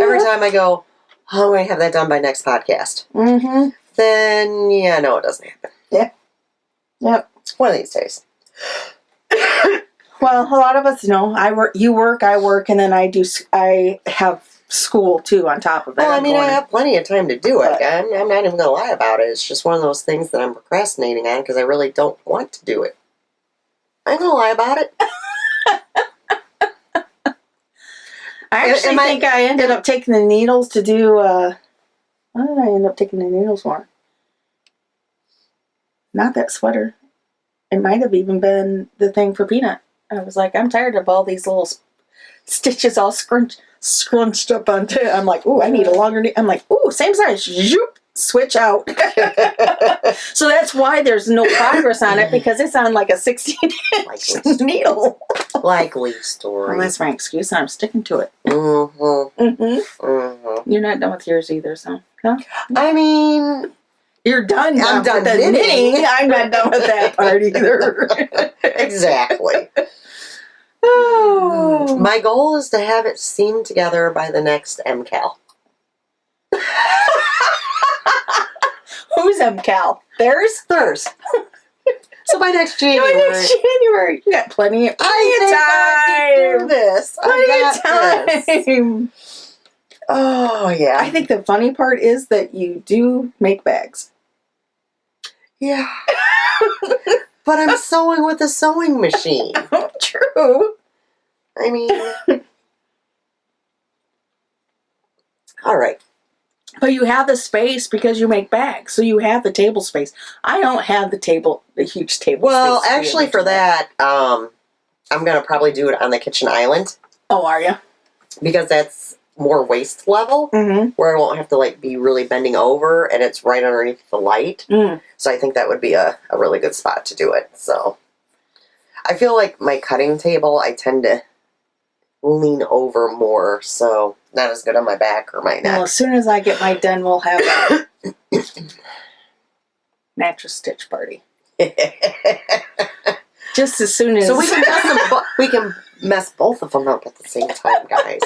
Every time I go, oh, I'm going to have that done by next podcast. Mm-hmm. Then, yeah, no, it doesn't happen. Yeah. Yep. One of these days. Well, a lot of us, I work, you work, I work, and then I have school too on top of it. Well, I mean, I have plenty of time to do it. I'm not even going to lie about it. It's just one of those things that I'm procrastinating on because I really don't want to do it. I ain't going to lie about it. I actually think I ended up taking the needles to do, what did I end up taking the needles for? Not that sweater. It might have even been the thing for Peanut. I was like, I'm tired of all these little stitches all scrunched up onto it. I'm like, ooh, I need a longer I'm like, ooh, same size. Zoop, switch out. So that's why there's no progress on it, because it's on like a 16-inch needle. Likely story. Well, that's my excuse, and I'm sticking to it. Mm-hmm. Mm-hmm. Mm-hmm. You're not done with yours either, so. No? I mean... You're done. I'm done with the knitting. I'm not done with that part either. Exactly. Oh. My goal is to have it seamed together by the next MCAL. Who's MCAL? Theirs? Theirs. So by next January. You got plenty of time. I can do this. Plenty of time. Oh, yeah. I think the funny part is that you do make bags. Yeah. But I'm sewing with a sewing machine. True. I mean... All right. But you have the space because you make bags. So you have the table space. I don't have the huge table space. Well, actually for that, I'm going to probably do it on the kitchen island. Oh, are you? Because that's more waist level, where I won't have to be really bending over, and it's right underneath the light. So I think that would be a really good spot to do it. So I feel like my cutting table, I tend to lean over more, so not as good on my back or my neck. Well, as soon as I get mine done, we'll have a mattress stitch party. Just as soon as... So we can mess both of them up at the same time, guys.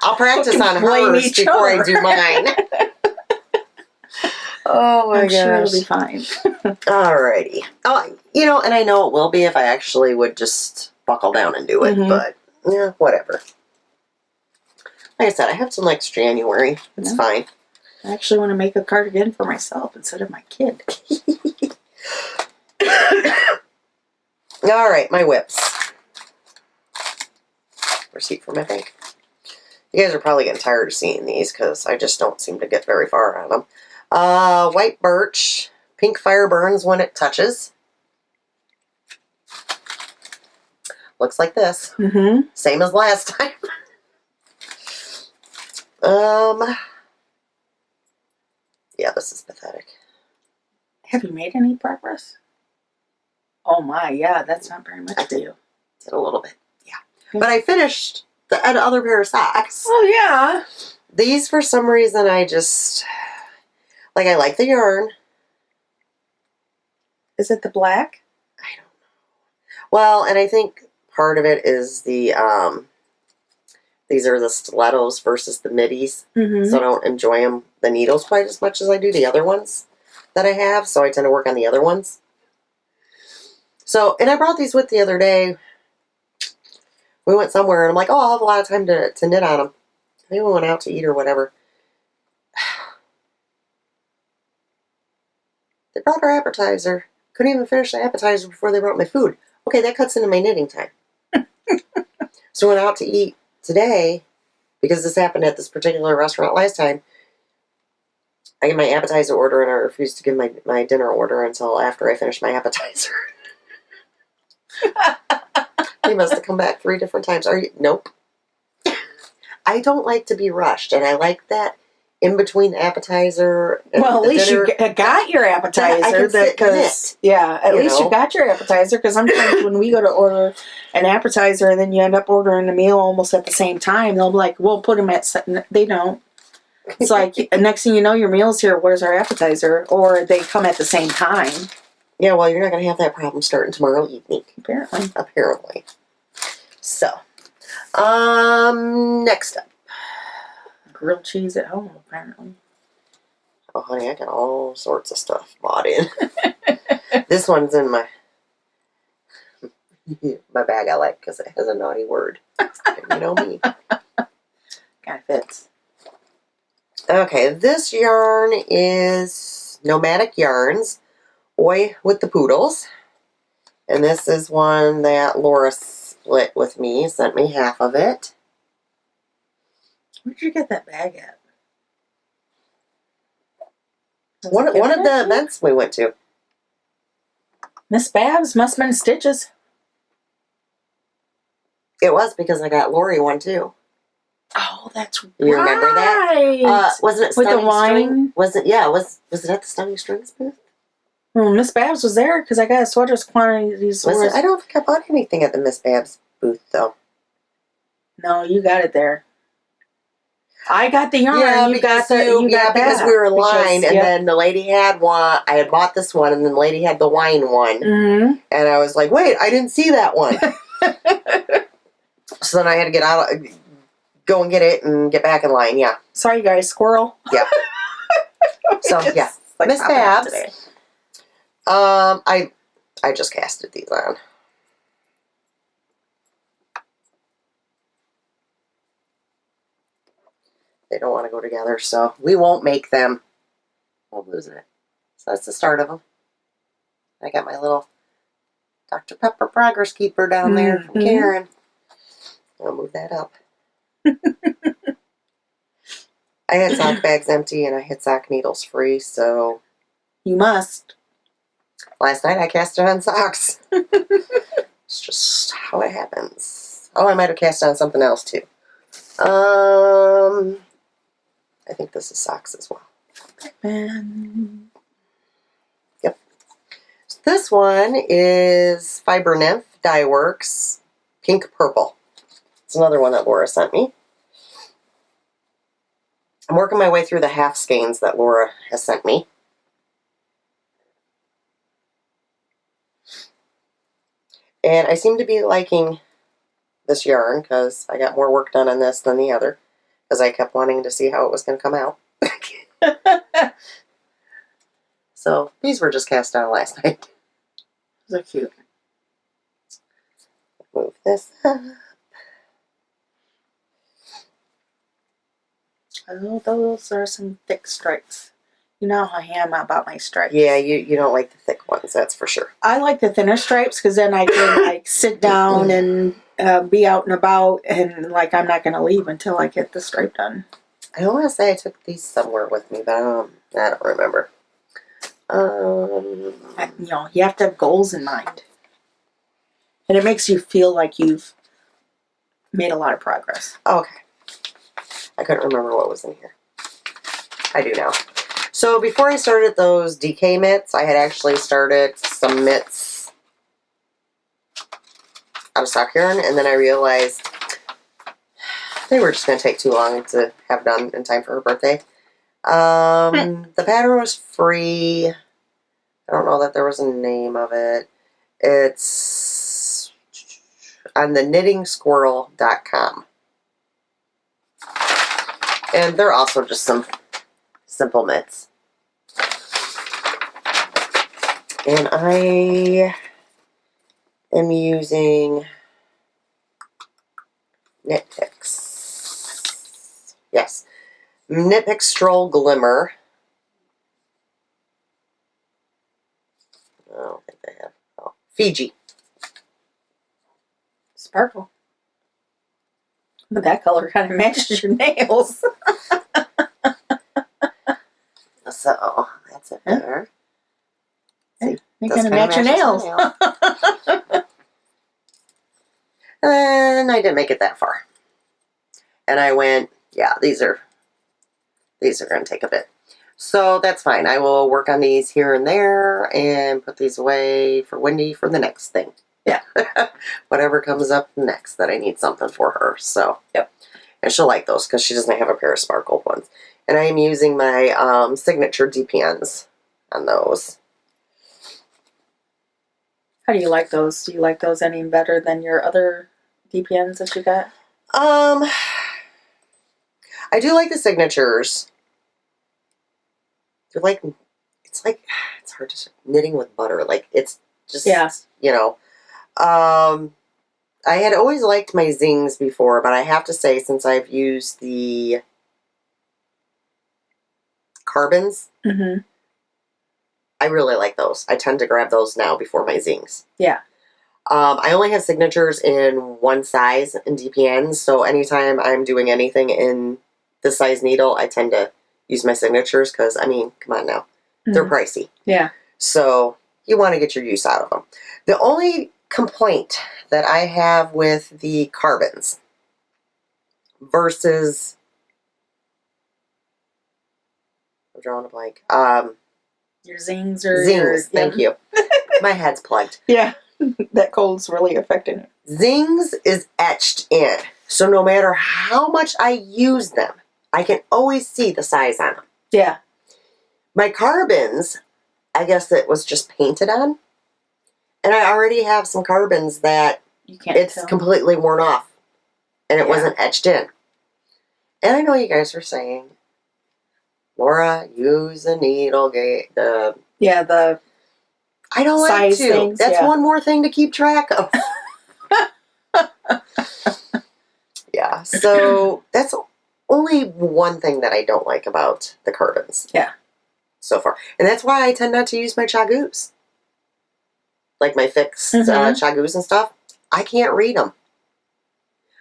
I'll practice on hers before I do mine. Oh my gosh. I'm sure it'll be fine. Alrighty. Oh, and I know it will be if I actually would just buckle down and do it, but yeah, whatever. Like I said, I have till next January. It's fine. I actually want to make a cardigan for myself instead of my kid. Alright, my whips. Receipt for my bank. You guys are probably getting tired of seeing these because I just don't seem to get very far on them. White birch. Pink fire burns when it touches. Looks like this. Same as last time. Yeah, this is pathetic. Have you made any progress? Oh my, yeah, that's not very much for you. Did a little bit, yeah. But I finished the other pair of socks. Oh yeah. These, for some reason, I just... I like the yarn. Is it the black? I don't know. Well, and I think part of it is the, these are the stilettos versus the middies. So I don't enjoy the needles quite as much as I do the other ones that I have. So I tend to work on the other ones. So, and I brought these with the other day. We went somewhere, and I'm like, oh, I'll have a lot of time to knit on them. I think we went out to eat or whatever. They brought our appetizer. Couldn't even finish the appetizer before they brought my food. Okay, that cuts into my knitting time. So we went out to eat today, because this happened at this particular restaurant last time. I get my appetizer order, and I refused to give my dinner order until after I finished my appetizer. He must have come back 3 different times. Nope. I don't like to be rushed, and I like that in between the appetizer and Well, at the least dinner. you got your appetizer. I can sit and knit, yeah, at least know? you got your appetizer. Because sometimes when we go to order an appetizer and then you end up ordering a meal almost at the same time, they'll be like, "We'll put them at." They don't. It's like next thing you know, your meal's here. Where's our appetizer? Or they come at the same time. Yeah, well, you're not going to have that problem starting tomorrow evening. Apparently. So, next up. Grilled cheese at home, apparently. Oh, honey, I got all sorts of stuff bought in. This one's in my bag I like because it has a naughty word. You know me. Kind of fits. Okay, this yarn is Nomadic Yarns, Oi with the Poodles. And this is one that Laura split with me, sent me half of it. Where'd you get that bag at? One of the events we went to. Miss Babs must have been Stitches. It was because I got Lori one too. Oh, that's right. You remember that? Wasn't it with the Stunning wine? String? Was it? Yeah. Was it at the Stunning Strings booth? Well, Miss Babs was there because I got a sweaters quantities. I don't think I bought anything at the Miss Babs booth though. No, you got it there. I got the yarn. Yeah, because we were in line, and then the lady had one. I had bought this one, and then the lady had the wine one, and I was like, "Wait, I didn't see that one." So then I had to go and get it, and get back in line. Yeah. Sorry, guys, squirrel. Yeah. So yeah, like Miss Babs. I just casted these on. They don't want to go together, so we won't make them. We'll lose it. So that's the start of them. I got my little Dr. Pepper Progress Keeper down there from Karen. I'll move that up. I had sock bags empty and I had sock needles free, so... You must. Last night I cast it on socks. It's just how it happens. Oh, I might have cast it on something else too. I think this is socks as well. Yep. So this one is Fiber Nymph Dye Works Pink Purple. It's another one that Laura sent me. I'm working my way through the half skeins that Laura has sent me. And I seem to be liking this yarn because I got more work done on this than the other. Because I kept wanting to see how it was going to come out. So these were just cast on last night. They're cute. Move this up. Oh, those are some thick stripes. You know how I am about my stripes. Yeah, you don't like the thick ones, that's for sure. I like the thinner stripes because then I can like sit down and be out and about, and like I'm not going to leave until I get the stripe done. I don't want to say I took these somewhere with me, but I don't remember. You know, you have to have goals in mind, and it makes you feel like you've made a lot of progress. Okay. I couldn't remember what was in here. I do now. So before I started those DK mitts, I had actually started some mitts out of sock yarn, and then I realized they were just going to take too long to have done in time for her birthday. The pattern was free. I don't know that there was a name of it. It's on the knittingsquirrel.com. And they're also just some simple mitts. And I am using Knit Picks. Yes. Knit Picks Stroll Glimmer. I don't think they have. Oh, Fiji. Sparkle. But that color kind of matches your nails. So, that's it there. See, they kind of match your nails. And I didn't make it that far. And I went, yeah, these are these are going to take a bit. So that's fine. I will work on these here and there and put these away for Wendy for the next thing. Yeah. Whatever comes up next that I need something for her. So, yep. And she'll like those because she doesn't have a pair of sparkle ones. And I am using my signature DPNs on those. How do you like those? Do you like those any better than your other DPNs that you got? I do like the signatures. They're like, it's hard to say, knitting with butter. Like, it's just, you know. I had always liked my zings before, but I have to say, since I've used the carbons, I really like those. I tend to grab those now before my zings. Yeah. I only have signatures in one size in DPNs, so anytime I'm doing anything in this size needle, I tend to use my signatures because, I mean, come on now. They're pricey. Yeah. So you want to get your use out of them. The only complaint that I have with the carbons versus, I'm drawing a blank. Your zings or zings, thank you. My head's plugged. Yeah. That cold's really affecting it. Zings is etched in. So no matter how much I use them, I can always see the size on them. Yeah. My carbons, I guess it was just painted on. And I already have some carbons that you can't it's tell. completely worn off. And it wasn't etched in. And I know you guys are saying, Laura, use a needle gauge. I don't like to. Things, That's one more thing to keep track of. Yeah, so that's only one thing that I don't like about the carbons. Yeah. So far. And that's why I tend not to use my chagoos. Like my fixed chagoos and stuff. I can't read them.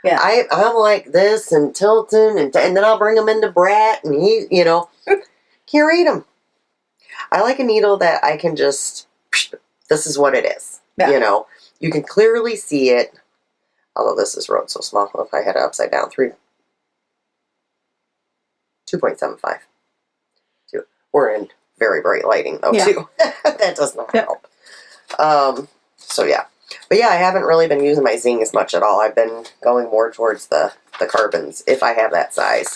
Yeah. I'm like this and tilting, and then I'll bring them into Brat, and he, can't read them. I like a needle that I can just, this is what it is. Yeah. You can clearly see it. Although this is wrote so small, if I had it upside down, 2.75. We're in very bright lighting, though, too. That does not help. So, yeah. But, yeah, I haven't really been using my zing as much at all. I've been going more towards the carbons, if I have that size.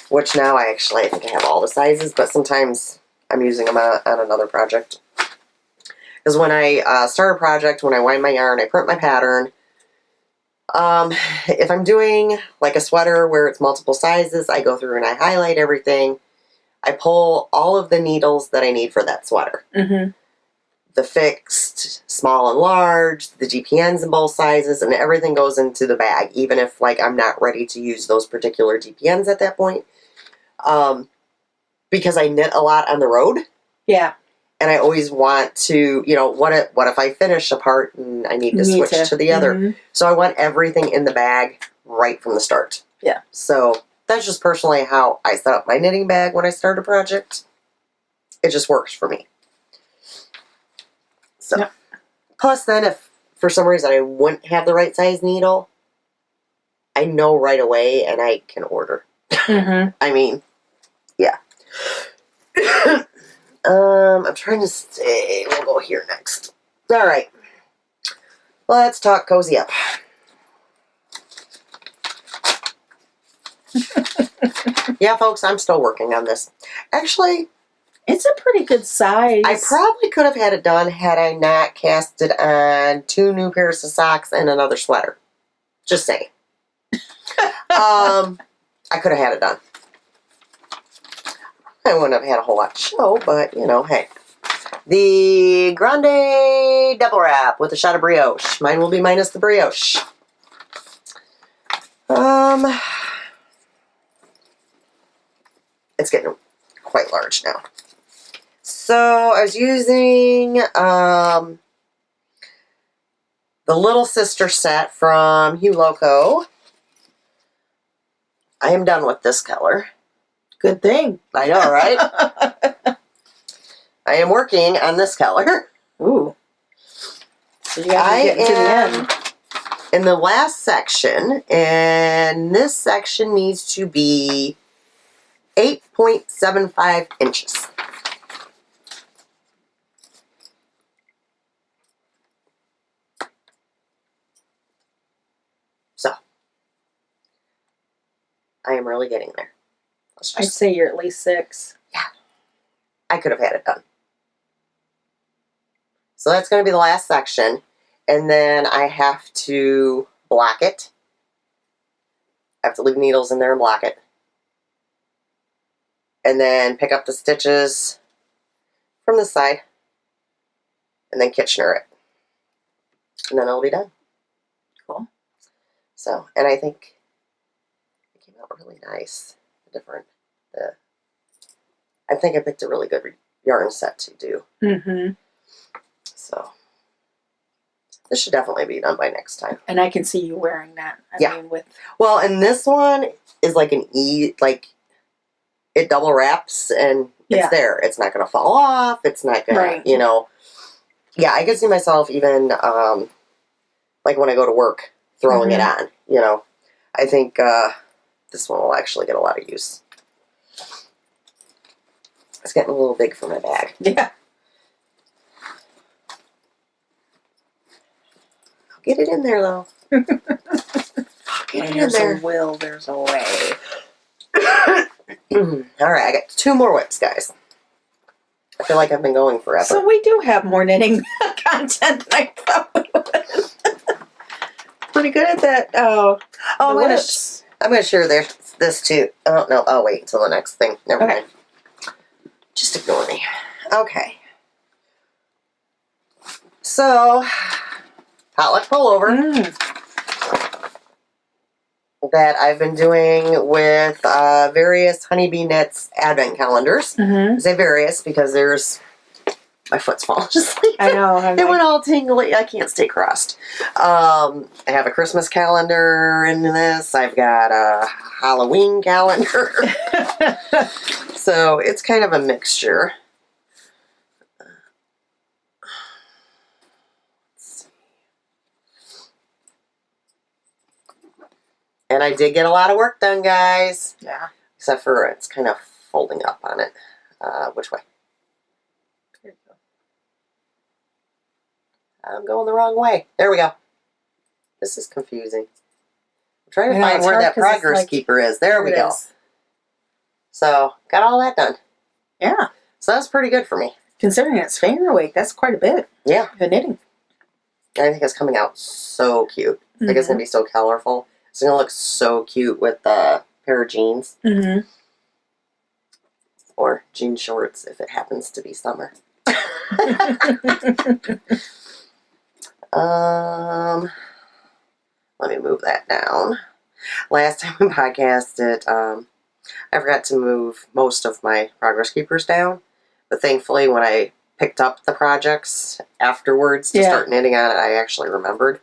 Which now I think I have all the sizes, but sometimes I'm using them on another project. Because when I start a project, when I wind my yarn, I print my pattern. If I'm doing like a sweater where it's multiple sizes, I go through and I highlight everything. I pull all of the needles that I need for that sweater. The fixed, small and large, the DPNs in both sizes, and everything goes into the bag, even if I'm not ready to use those particular DPNs at that point. Because I knit a lot on the road. Yeah. And I always want to, what if I finish a part and I need to switch to the other? So I want everything in the bag right from the start. Yeah. So that's just personally how I set up my knitting bag when I start a project. It just works for me. So, plus then if for some reason I wouldn't have the right size needle, I know right away and I can order. I mean, yeah. I'm trying to stay. We'll go here next. All right. Let's talk cozy up. Yeah, folks, I'm still working on this. Actually, it's a pretty good size. I probably could have had it done had I not casted on 2 new pairs of socks and another sweater. Just saying. I could have had it done. I wouldn't have had a whole lot to show, but, hey. The Grande Double Wrap with a shot of brioche. Mine will be minus the brioche. It's getting quite large now. So, I was using the Little Sister set from Hue Loco. I am done with this color. Good thing. I know, right? I am working on this color. Ooh. So you guys are getting to the end. In the last section, and this section needs to be 8.75 inches. So, I am really getting there. I'd say you're at least 6. Yeah. I could have had it done. So that's going to be the last section. And then I have to block it. I have to leave needles in there and block it. And then pick up the stitches from the side. And then Kitchener it. And then it'll be done. Cool. So, and I think it came out really nice. I think I picked a really good yarn set to do. Mm-hmm. So, this should definitely be done by next time. And I can see you wearing that. I mean, with well, and this one is like like it double wraps and it's there. It's not going to fall off. It's not going to, you know. Yeah, I can see myself even like when I go to work throwing it on. You know, I think this one will actually get a lot of use. It's getting a little big for my bag. Yeah. I'll get it in there, though. Get it in there. There's a will, there's a way. All right, I got 2 more whips, guys. I feel like I've been going forever. So we do have more knitting content than I thought we would. Pretty good at that. I'm gonna share this too. Oh no! I'll wait until the next thing. Never mind. Just ignore me. Okay. So, potluck pullover that I've been doing with various Honeybee Knits advent calendars. I say various because there's my foot's falling asleep. I know. It went all tingly. I can't stay crossed. I have a Christmas calendar in this. I've got a Halloween calendar. So it's kind of a mixture. And I did get a lot of work done, guys. Yeah. Except for it's kind of folding up on it. Which way? Here you go. I'm going the wrong way. There we go. This is confusing. I'm trying to find where that progress keeper is. There we go. So, got all that done. Yeah. So that's pretty good for me. Considering it's finger weight, that's quite a bit. Yeah. Of knitting. I think it's coming out so cute. I think it's going to be so colorful. It's going to look so cute with a pair of jeans. Or jean shorts if it happens to be summer. Let me move that down. Last time we podcasted, I forgot to move most of my progress keepers down. But thankfully, when I picked up the projects afterwards to start knitting on it, I actually remembered.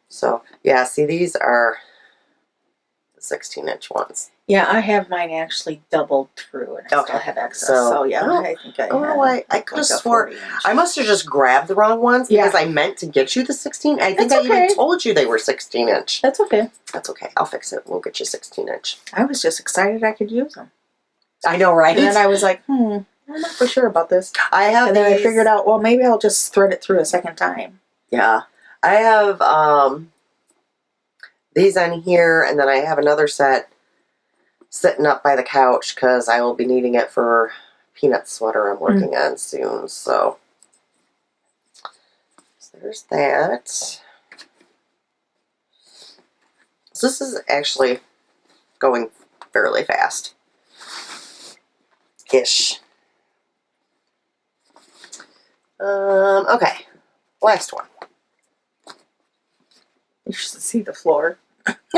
So, yeah, see, these are the 16-inch ones. Yeah, I have mine actually doubled through, and I still have excess. So yeah, I think I could have swore I must have just grabbed the wrong ones because I meant to get you the 16. I think I even told you they were 16-inch. That's okay. That's okay. I'll fix it. We'll get you 16-inch. I was just excited I could use them. I know, right? And then I was like, I'm not for sure about this. I have and then I figured out, well, maybe I'll just thread it through a second time. Yeah. I have these on here, and then I have another set sitting up by the couch because I will be needing it for peanut sweater I'm working on soon. So there's that. So this is actually going fairly fast. Ish. Okay. Last one. You should see the floor. I'm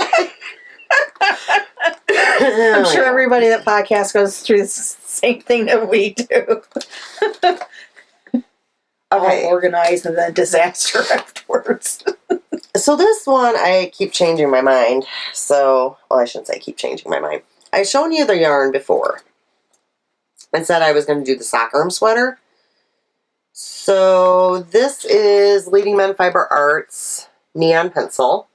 sure everybody that podcast goes through the same thing that we do. All organized and then disaster afterwards. So this one, I keep changing my mind. So, well, I shouldn't say keep changing my mind. I've shown you the yarn before. I said I was going to do the sock arm sweater. So this is Leading Men Fiber Arts Neon Pencil.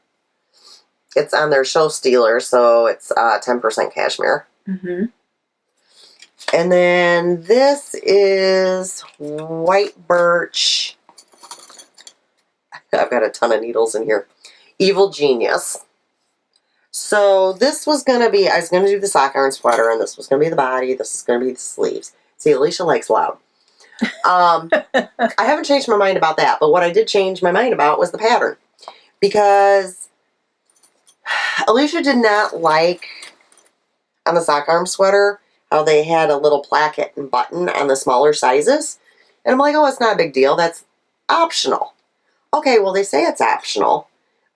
It's on their show stealer, so it's 10% cashmere. Mm-hmm. And then this is white birch. I've got a ton of needles in here. Evil Genius. So this was going to be, I was going to do the sock iron sweater, and this was going to be the body. This is going to be the sleeves. See, Alisha likes loud. I haven't changed my mind about that, but what I did change my mind about was the pattern. Because Alisha did not like, on the sock arm sweater, how they had a little placket and button on the smaller sizes. And I'm like, oh, it's not a big deal. That's optional. Okay, well, they say it's optional.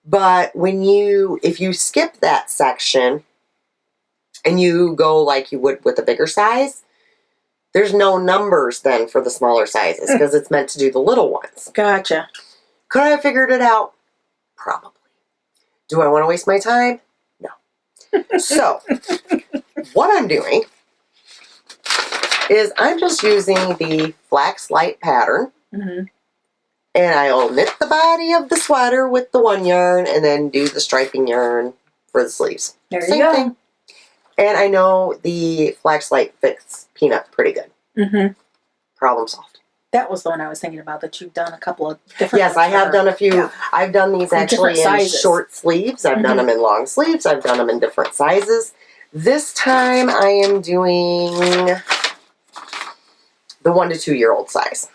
But if you skip that section and you go like you would with a bigger size, there's no numbers then for the smaller sizes because it's meant to do the little ones. Gotcha. Could I have figured it out? Probably. Do I want to waste my time? No. So, what I'm doing is I'm just using the flax light pattern. Mm-hmm. And I'll knit the body of the sweater with the one yarn and then do the striping yarn for the sleeves. There Same you go. thing. And I know the flax light fits Peanut pretty good. Mm-hmm. Problem solved. That was the one I was thinking about, that you've done a couple of different Yes, I have done a few. Yeah. I've done these actually in sizes. short sleeves. I've done them in long sleeves. I've done them in different sizes. This time I am doing the 1 to 2 year old size.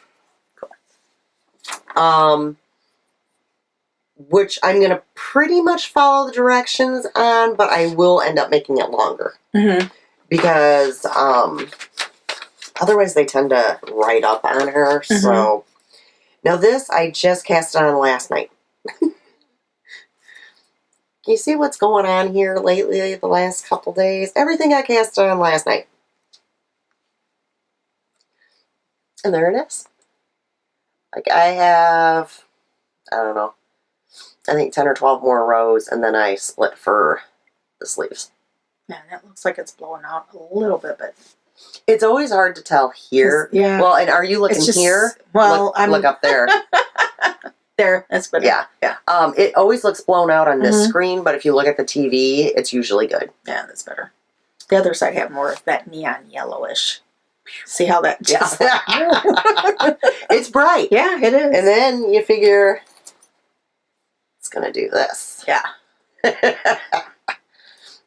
Which I'm going to pretty much follow the directions on, but I will end up making it longer. Mm-hmm. Because, otherwise they tend to ride up on her, so. Now this, I just cast it on last night. Can you see what's going on here lately, the last couple days? Everything I cast on last night. And there it is. Like, I have, I don't know, I think 10 or 12 more rows, and then I split for the sleeves. Yeah, that looks like it's blowing out a little bit, but It's always hard to tell here. Yeah. Well, and are you looking here? Well, look up there. There, that's better. Yeah. It always looks blown out on this screen, but if you look at the TV, it's usually good. Yeah, that's better. The other side have more of that neon yellowish. See how that just... It's bright. Yeah, it is. And then you figure it's going to do this. Yeah.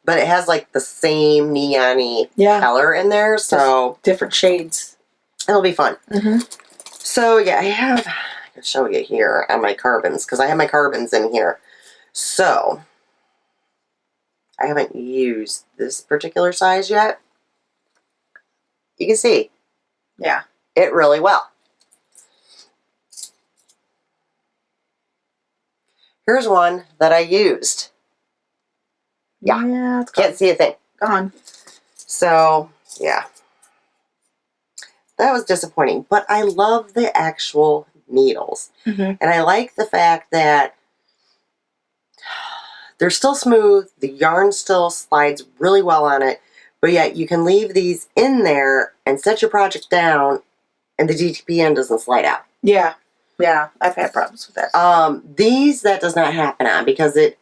But it has like the same neon-y color in there, so... Just different shades. It'll be fun. Mm-hmm. So, yeah, I can show you here on my carbons, because I have my carbons in here. So, I haven't used this particular size yet. You can see. Yeah. It really well. Here's one that I used. Yeah, it's gone. Can't see a thing. Gone. So, yeah. That was disappointing. But I love the actual needles. Mm-hmm. And I like the fact that they're still smooth. The yarn still slides really well on it. But yet you can leave these in there and set your project down and the DTPN doesn't slide out. Yeah. Yeah, I've had problems with that. These, that does not happen on because the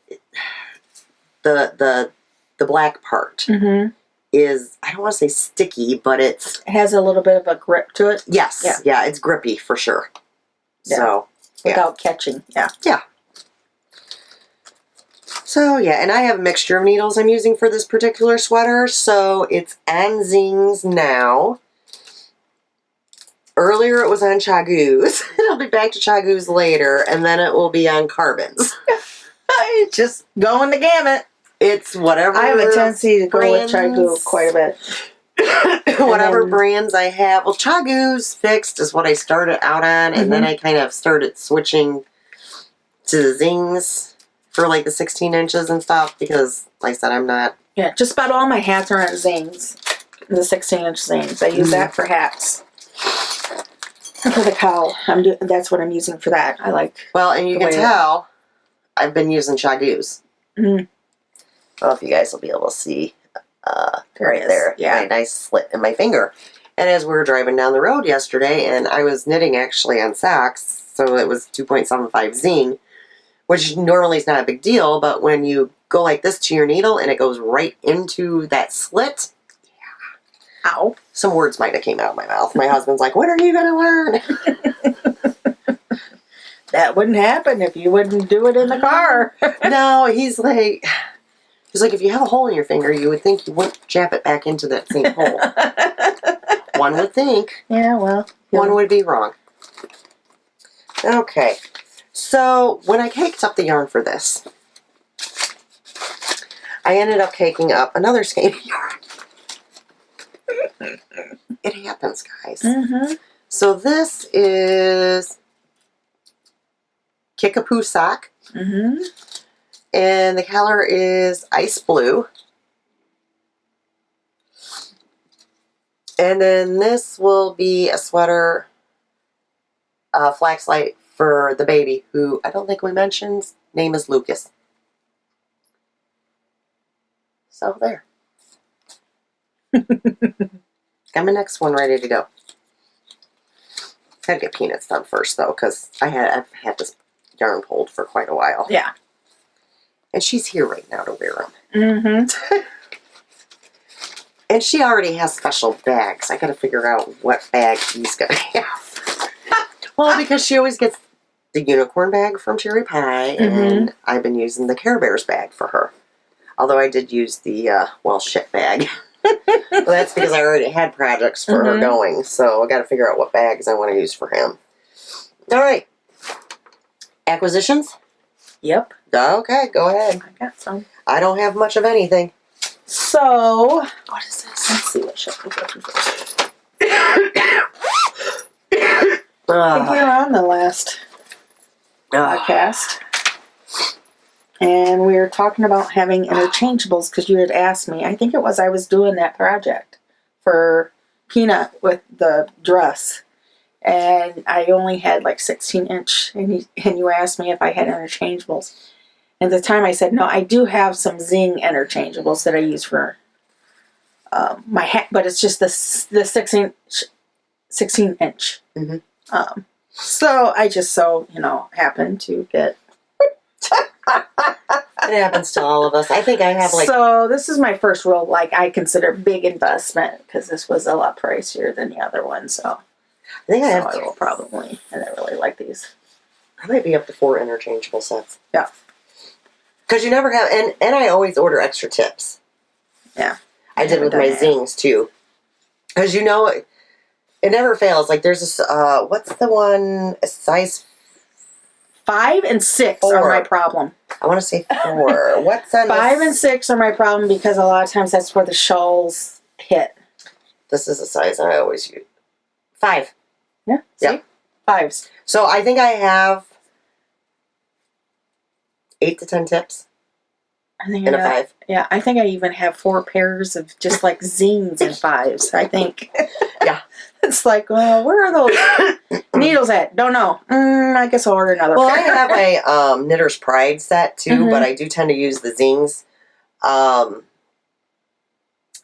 black part is, I don't want to say sticky, but it has a little bit of a grip to it. Yes. Yeah, it's grippy for sure. Yeah. So, without catching. Yeah. Yeah. So, yeah, and I have a mixture of needles I'm using for this particular sweater. So, it's on zings now. Earlier it was on chagoos. It'll be back to chagoos later, and then it will be on carbons. Just going the gamut. It's whatever. I have a tendency to go with chagoo quite a bit. Whatever brands I have. Well, chagoos fixed is what I started out on, and then I kind of started switching to the zings for like the 16 inches and stuff because, like I said, I'm not... Yeah, just about all my hats are on zings. The 16-inch zings. I use that for hats. And for the cowl, that's what I'm using for that. I like... Well, and you can tell I've been using chagoos. I don't know if you guys will be able to see right there. Yeah. A nice slit in my finger. And as we were driving down the road yesterday, and I was knitting actually on socks, so it was 2.75 zing. which normally is not a big deal, but when you go like this to your needle and it goes right into that slit, Ow. some words might have came out of my mouth. My husband's like, when are you going to learn? That wouldn't happen if you wouldn't do it in the car. No, he's like, if you have a hole in your finger, you would think you wouldn't jab it back into that same hole. One would think. Yeah, well. One would be wrong. Okay. So, when I caked up the yarn for this, I ended up caking up another skein of yarn. It happens, guys. Mm-hmm. So, this is Kickapoo sock. Mm-hmm. And the color is ice blue. And then this will be a sweater, flaxlight for the baby, who I don't think we mentioned. Name is Lucas. So there. Got my next one ready to go. Had to get peanuts done first though, because I've had this yarn pulled for quite a while. Yeah. And she's here right now to wear them. Mm-hmm. And she already has special bags. I gotta figure out what bag he's gonna have. Well, because she always gets the unicorn bag from Cherry Pie, and I've been using the Care Bears bag for her. Although I did use the, shit bag. Well, that's because I already had projects for her going, so I gotta figure out what bags I want to use for him. Alright. Acquisitions? Yep. Okay, go ahead. I got some. I don't have much of anything. So, What is this? let's see what show we go to first. I think we were on the last podcast. And we were talking about having interchangeables because you had asked me. I think it was I was doing that project for Peanut with the dress. And I only had like 16-inch. And you asked me if I had interchangeables. At the time I said, no, I do have some Zing interchangeables that I use for my hat. But it's just the 16-inch. Mm-hmm. So I just happened to get... It happens to all of us. I think I have So this is my first real, I consider big investment because this was a lot pricier than the other one. So I think I will probably, and I really like these. I might be up to 4 interchangeable sets. Yeah. Because you never have, and I always order extra tips. Yeah. I did with my Zings too. Because it never fails. Like there's this, what's the one, a size 5 and 6 are my problem. I want to say 4. What's on 5 and 6 are my problem because a lot of times that's where the shawls hit. This is a size I always use. 5. Yeah. See? Yeah. 5s. So I think I have 8 to 10 tips I think in a 5. Yeah, I think I even have 4 pairs of just like Zings and 5s. I think. Yeah. It's like, well, where are those needles at? Don't know. I guess I'll order another. Well, I have a Knitter's Pride set too, but I do tend to use the Zings. I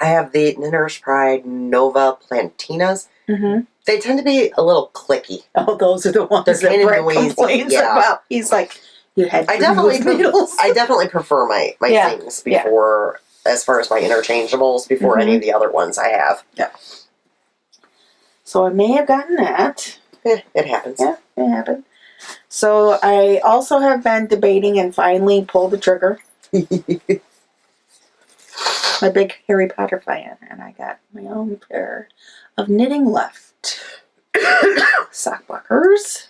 have the Knitter's Pride Nova Plantinas. Mm-hmm. They tend to be a little clicky. Oh, those are the ones that Brett complains about. He's like, you had needles. I definitely prefer my Zings before, as far as my interchangeables, before any of the other ones I have. Yeah. So I may have gotten that. It happens. Yeah, it happened. So I also have been debating and finally pulled the trigger. I'm a big Harry Potter fan, and I got my own pair of knitting left. Sock blockers.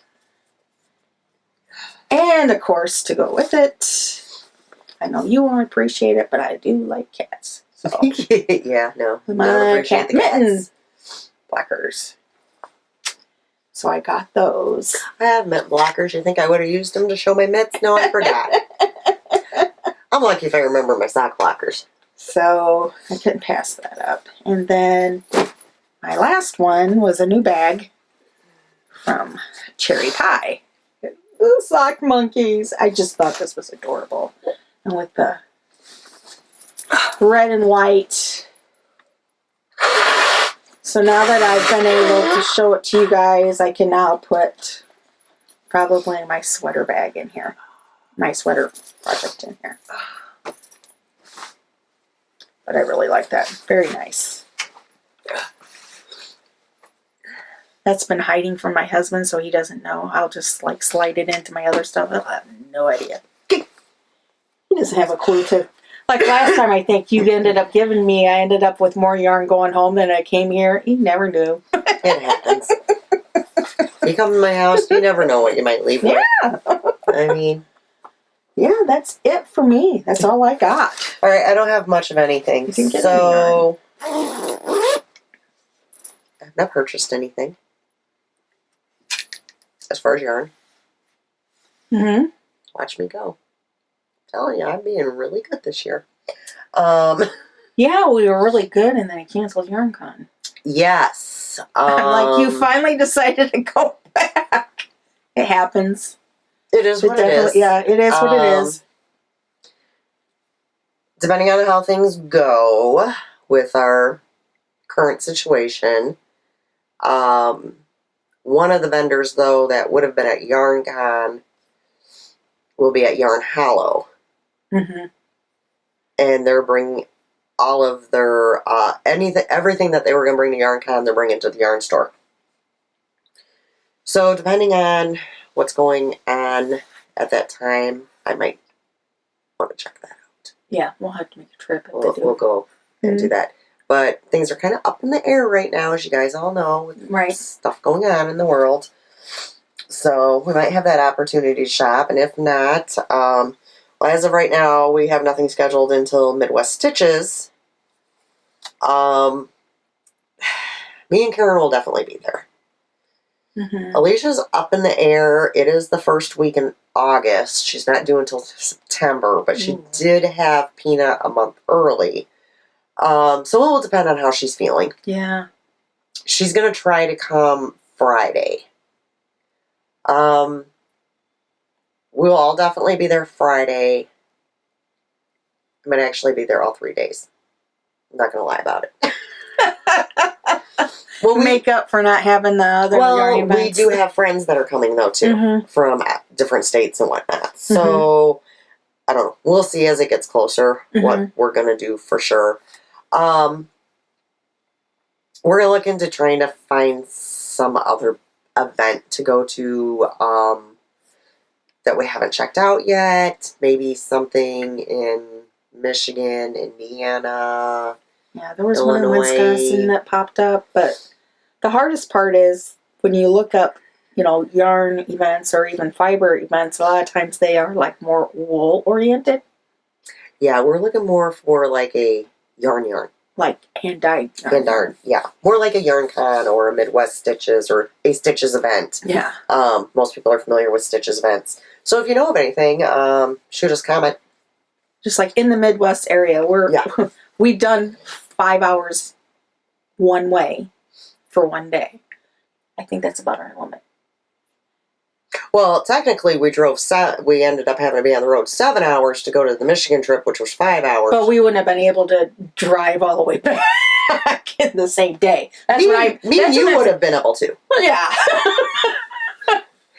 And, of course, to go with it, I know you won't appreciate it, but I do like cats. So yeah, no. My cat mitten blockers. So I got those. I have mitt blockers. You think I would have used them to show my mitts? No, I forgot. I'm lucky if I remember my sock blockers. So I couldn't pass that up. And then my last one was a new bag from Cherry Pie. The sock monkeys. I just thought this was adorable. And with the red and white. So now that I've been able to show it to you guys, I can now put probably my sweater bag in here. my sweater project in here. But I really like that. Very nice. That's been hiding from my husband, so he doesn't know. I'll just like slide it into my other stuff. I have no idea. He doesn't have a clue to. Like last time, I think you ended up giving me. I ended up with more yarn going home than I came here. He never knew. It happens. You come to my house, you never know what you might leave with. Yeah. I mean, Yeah, that's it for me. That's all I got. all right, I don't have much of anything. You didn't get So, I've not purchased anything as far as yarn. Mm-hmm. Watch me go. I'm telling you, I'm being really good this year. Yeah, we were really good, and then I canceled YarnCon. Yes. I'm like, you finally decided to go back. It happens. It is what it is. Yeah, it is what it is. Depending on how things go with our current situation, one of the vendors, though, that would have been at YarnCon will be at Yarn Hollow. Mm-hmm. And they're bringing all of their, everything that they were going to bring to YarnCon, they're bringing to the yarn store. So, depending on what's going on at that time, I might want to check that out. Yeah, we'll have to make a trip if We'll they do. go and do that. But things are kind of up in the air right now, as you guys all know, with stuff going on in the world. So we might have that opportunity to shop, and if not, well, as of right now, we have nothing scheduled until Midwest Stitches. Me and Karen will definitely be there. Mm-hmm. Alicia's up in the air. It is the first week in August. She's not due until September, but she did have Peanut a month early. So it will depend on how she's feeling. Yeah. She's going to try to come Friday. We'll all definitely be there Friday. I'm going to actually be there all 3 days. I'm not going to lie about it. We'll make up for not having the other yarn events. We do have friends that are coming, though, too, from different states and whatnot. So, I don't know. We'll see as it gets closer what we're going to do for sure. We're looking to trying to find some other event to go to that we haven't checked out yet. Maybe something in Michigan, Indiana. Yeah, there was Illinois. one in Wisconsin that popped up, but the hardest part is when you look up, yarn events or even fiber events, a lot of times they are like more wool oriented. Yeah, we're looking more for like a yarn. Like hand-dyed yarn. Hand-dyed, yeah. More like a YarnCon or a Midwest Stitches or a Stitches event. Yeah. Most people are familiar with Stitches events. So if you know of anything, shoot us a comment. Just like in the Midwest area, we've done 5 hours one way for one day. I think that's about our limit. Well, technically, we ended up having to be on the road 7 hours to go to the Michigan trip, which was 5 hours. But we wouldn't have been able to drive all the way back in the same day. Me and you would have been able to. Well, yeah.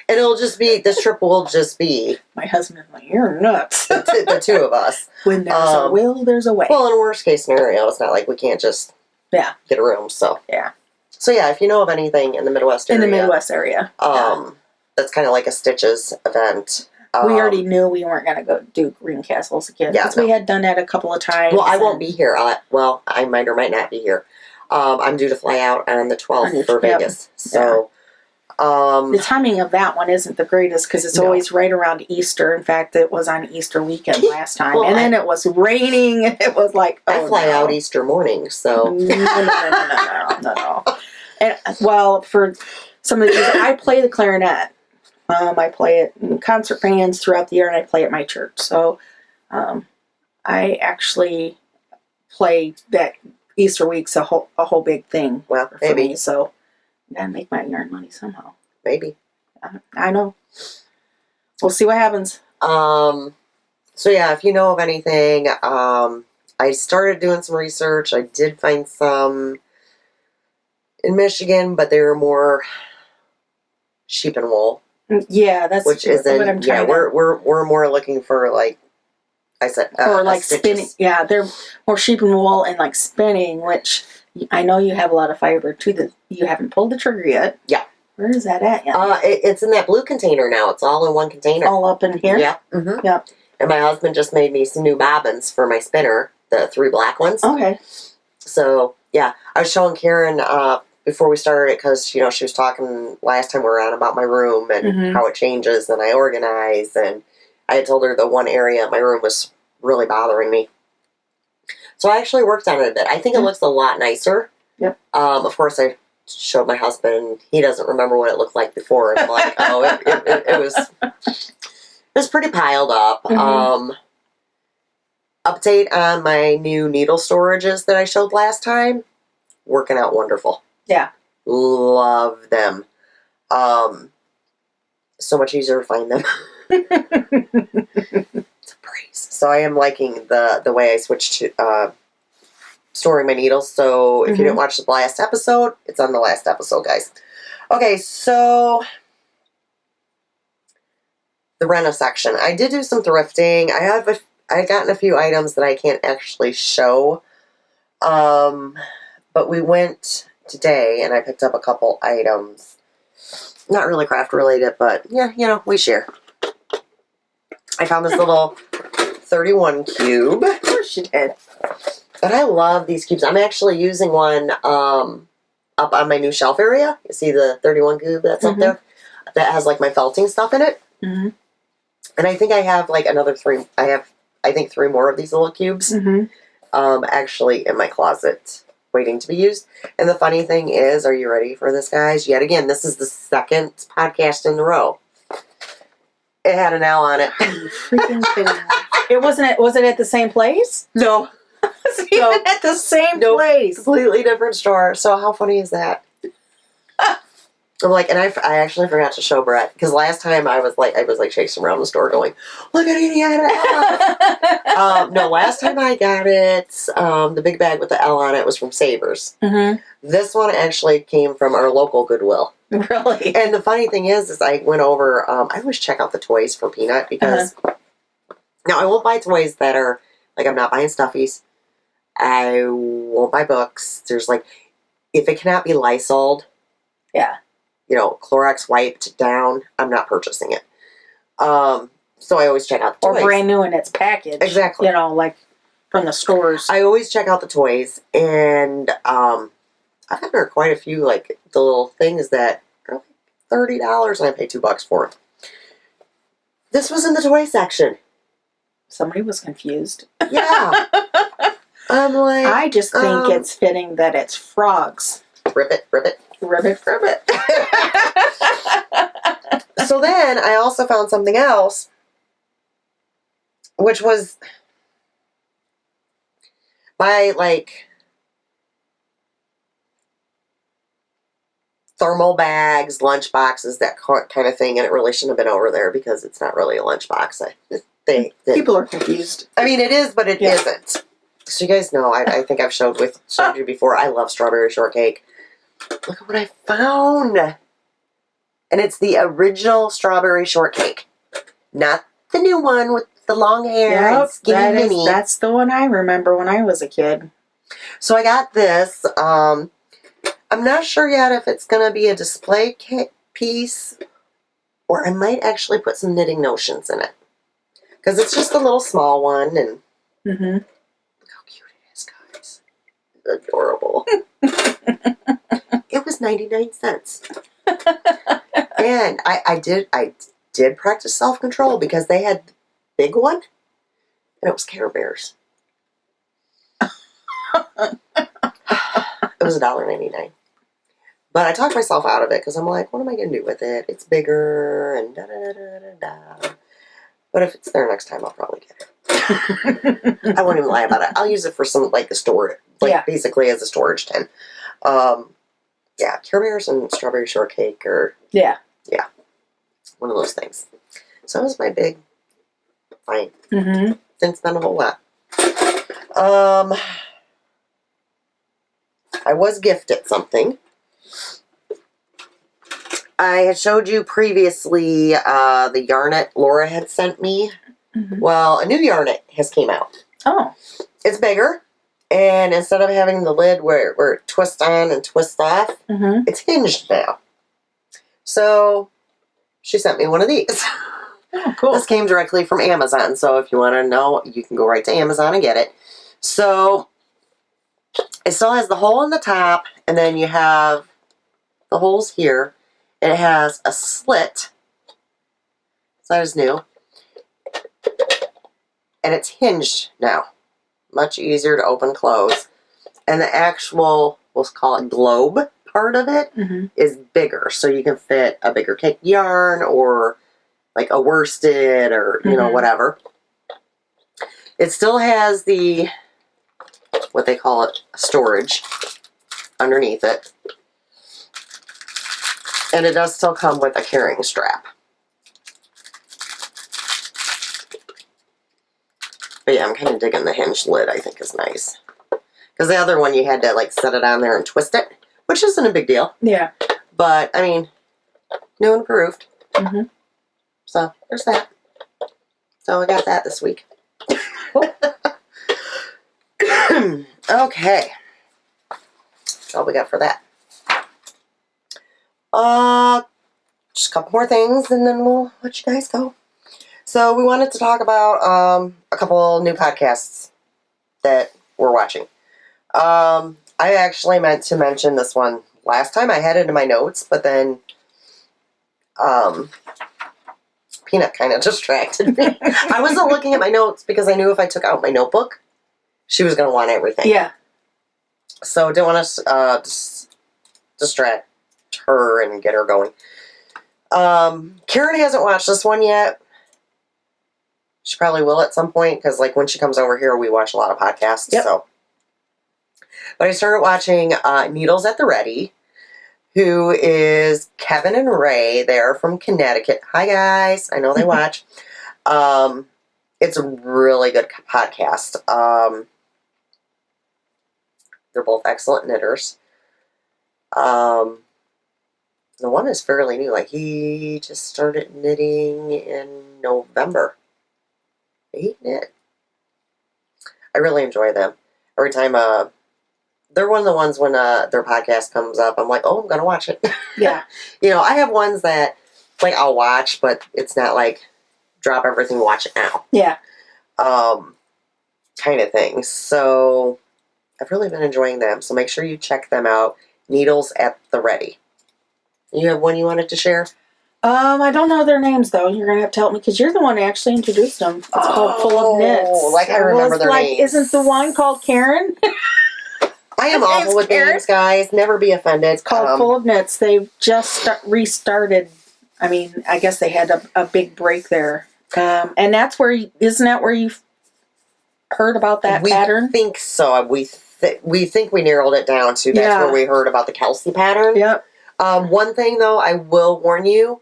And this trip will just be... My husband is like, you're nuts. the two of us. When there's a will, there's a way. Well, in a worst case scenario, it's not like we can't just get a room, so... Yeah. So yeah, if you know of anything in the Midwest area... In the Midwest area. That's kind of like a Stitches event. We already knew we weren't going to go do Green Castles again. Yeah, because we had done that a couple of times. Well, I won't be here. I might or might not be here. I'm due to fly out on the 12th for Vegas. So... the timing of that one isn't the greatest because it's always right around Easter. In fact, it was on Easter weekend last time. Well, and then it was raining and it was like, I fly out Easter morning, so... No. And, well, for some of these, I play the clarinet. I play it in concert bands throughout the year and I play at my church. So I actually play that Easter week's a whole big thing for me. So I gotta make my yarn money somehow. Maybe. I know. We'll see what happens. So yeah, if you know of anything, I started doing some research. I did find some in Michigan, but they were more sheep and wool. Yeah, that's which what I'm isn't. trying Yeah, we're more looking for like I said, or like stitches. spinning. Yeah, they're more sheep and wool and like spinning, which I know you have a lot of fiber too. That you haven't pulled the trigger yet. Yeah. Where is that at? Yeah. It's in that blue container now. It's all in one container. All up in here. Yep. Mm-hmm. Yep. And my husband just made me some new bobbins for my spinner, the 3 black ones. Okay. So yeah, I was showing Karen before we started it because she was talking last time we were on about my room and how it changes and I organize, and I had told her the one area of my room was really bothering me. So I actually worked on it a bit. I think it looks a lot nicer. Yep. Of course, I showed my husband. He doesn't remember what it looked like before. And I'm like, oh, it was pretty piled up. Update on my new needle storages that I showed last time. Working out wonderful. Yeah. Love them. So much easier to find them. It's a breeze. So I am liking the way I switched to storing my needles. So if you didn't watch the last episode, it's on the last episode, guys. Okay, so the reno section. I did do some thrifting. I gotten a few items that I can't actually show. But we went today and I picked up a couple items. Not really craft related, but yeah, we share. I found this little 31 cube. Of course you did. And I love these cubes. I'm actually using one up on my new shelf area. You see the 31 cube that's up there? That has like my felting stuff in it. And I think I have like another 3. I think 3 more of these little cubes actually in my closet waiting to be used. And the funny thing is, are you ready for this, guys? Yet again, this is the second podcast in a row. It had an L on it. Freaking kidding me. It wasn't. Was it at the same place? No. Even at the same place. Completely different store. So how funny is that? I'm like, and I actually forgot to show Brett because last time I was like chasing around the store going, look at Indiana. No, last time I got it, the big bag with the L on it was from Savers. This one actually came from our local Goodwill. Really? And the funny thing is I went over. I always check out the toys for Peanut because now I won't buy toys that are like I'm not buying stuffies. I won't buy books. There's like, if it cannot be Lysoled, Clorox wiped down, I'm not purchasing it. So I always check out the toys. Or brand new in its package. Exactly. Like from the stores. I always check out the toys, and I've gotten quite a few, like the little things that are like $30, and I pay $2 for them. This was in the toy section. Somebody was confused. Yeah. I'm like, I just think it's fitting that it's frogs. Ribbit. Ribbit. So then I also found something else, which was my thermal bags, lunch boxes, that kind of thing, and it really shouldn't have been over there because it's not really a lunch box. People are confused. I mean, it is, but it isn't. So you guys know, I think I've showed you before, I love strawberry shortcake. Look at what I found. And it's the original strawberry shortcake. Not the new one with the long hair and skinny mini. That's the one I remember when I was a kid. So I got this. I'm not sure yet if it's going to be a display piece or I might actually put some knitting notions in it. Because it's just a little small one. And look how cute it is, guys. It's adorable. It was 99 cents. And I did practice self-control because they had the big one and it was Care Bears. It was $1.99. But I talked myself out of it because I'm like, what am I going to do with it? It's bigger and da-da-da-da-da-da. But if it's there next time, I'll probably get it. I won't even lie about it. I'll use it for some, like, the storage, basically as a storage tin. Yeah, Care Bears and strawberry shortcake or... Yeah. One of those things. So that was my big find. Didn't spend a whole lot. I was gifted something. I had showed you previously the yarnet Laura had sent me. Mm-hmm. Well, a new yarnet has came out. Oh. It's bigger, and instead of having the lid where it twists on and twists off, Mm-hmm. it's hinged now. So she sent me one of these. Oh, cool. This came directly from Amazon, so if you want to know, you can go right to Amazon and get it. So it still has the hole in the top, and then you have the holes here. It has a slit. So that is new. And it's hinged now. Much easier to open close. And the actual, we'll call it globe part of it, is bigger. So you can fit a bigger cake yarn or like a worsted or, you know, whatever. It still has the, what they call it, storage underneath it. And it does still come with a carrying strap. But yeah, I'm kind of digging the hinged lid. I think is nice. Because the other one, you had to like set it on there and twist it, which isn't a big deal. Yeah. But, I mean, new and improved. So, there's that. So, I got that this week. Okay. That's all we got for that. Just a couple more things, and then we'll let you guys go. So, we wanted to talk about a couple new podcasts that we're watching. I actually meant to mention this one last time. I had it in my notes, but then Peanut kind of distracted me. I wasn't looking at my notes because I knew if I took out my notebook, she was going to want everything. Yeah. So didn't want to distract her and get her going. Karen hasn't watched this one yet. She probably will at some point because, like, when she comes over here, we watch a lot of podcasts. Yep. So, but I started watching Needles at the Ready, who is Kevin and Ray. They're from Connecticut. Hi, guys. I know they watch. It's a really good podcast. They're both excellent knitters. The one is fairly new. Like, he just started knitting in November. He knit. I really enjoy them. Every time they're one of the ones when their podcast comes up, I'm like, oh, I'm going to watch it. Yeah. You know, I have ones that, like, I'll watch, but it's not like, drop everything, watch it now. Yeah. Kind of thing. So, I've really been enjoying them. So, make sure you check them out. Needles at the Ready. You have one you wanted to share? I don't know their names, though. You're going to have to help me, because you're the one who actually introduced them. It's called Full of Knits. Like, I remember their names. Isn't the one called Karen? I am awful with names, guys. Never be offended. It's called Full of Knits. They've just restarted. I mean, I guess they had a big break there. And that's where, isn't that where you heard about that pattern? We think so. We think we narrowed it down to that's where we heard about the Kelsey pattern. Yep. One thing, though, I will warn you,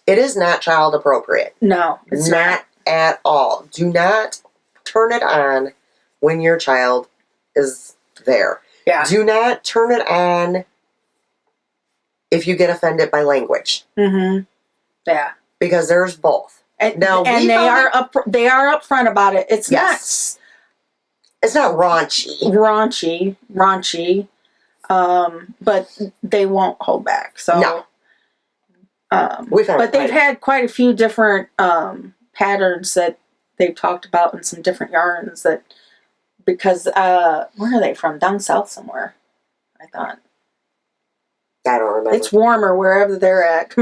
it is not child appropriate. No, it's not at all. Do not turn it on when your child is there. Yeah. Do not turn it on if you get offended by language. Mm-hmm. Yeah. Because there's both. And, now, and they are upfront about it. It's it's not raunchy. Raunchy. But they won't hold back. So no. But they've had quite a few different patterns that they've talked about in some different yarns that, because where are they from? Down south somewhere, I thought. I don't remember. It's warmer wherever they're at.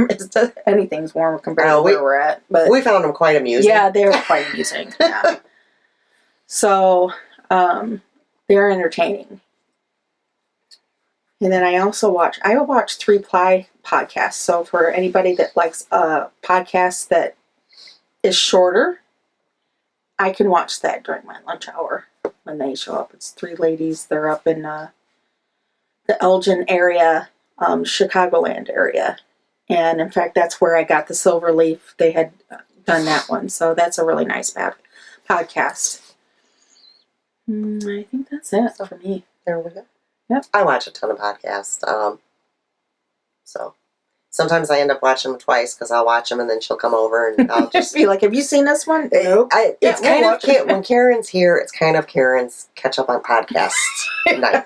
Anything's warmer compared to where we're at. But we found them quite amusing. Yeah, they were quite amusing. Yeah. So they're entertaining. And then I also watch 3-ply podcasts. So for anybody that likes a podcast that is shorter, I can watch that during my lunch hour when they show up. It's 3 ladies. They're up in the Elgin area, Chicagoland area. And in fact, that's where I got the Silver Leaf. They had done that one. So that's a really nice podcast. I think that's it for me. There we go. Yep. I watch a ton of podcasts. So Sometimes I end up watching them twice because I'll watch them and then she'll come over and I'll just be like, have you seen this one? Nope. It's Yeah, kind we'll of when Karen's here. It's kind of Karen's catch up on podcast night,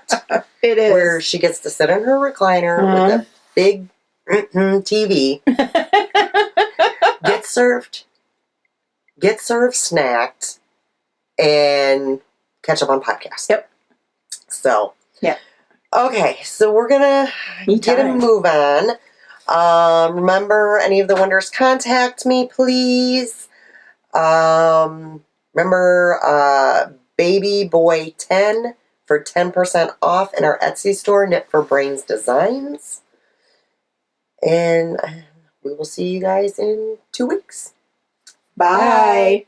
It is. where she gets to sit in her recliner with a big TV, get served snacked, and catch up on podcast. Yep. So yeah. Okay, so we're gonna get a move on. Remember, any of the wonders, contact me, please. Remember, Baby Boy 10 for 10% off in our Etsy store, Knit for Brains Designs. And we will see you guys in 2 weeks. Bye.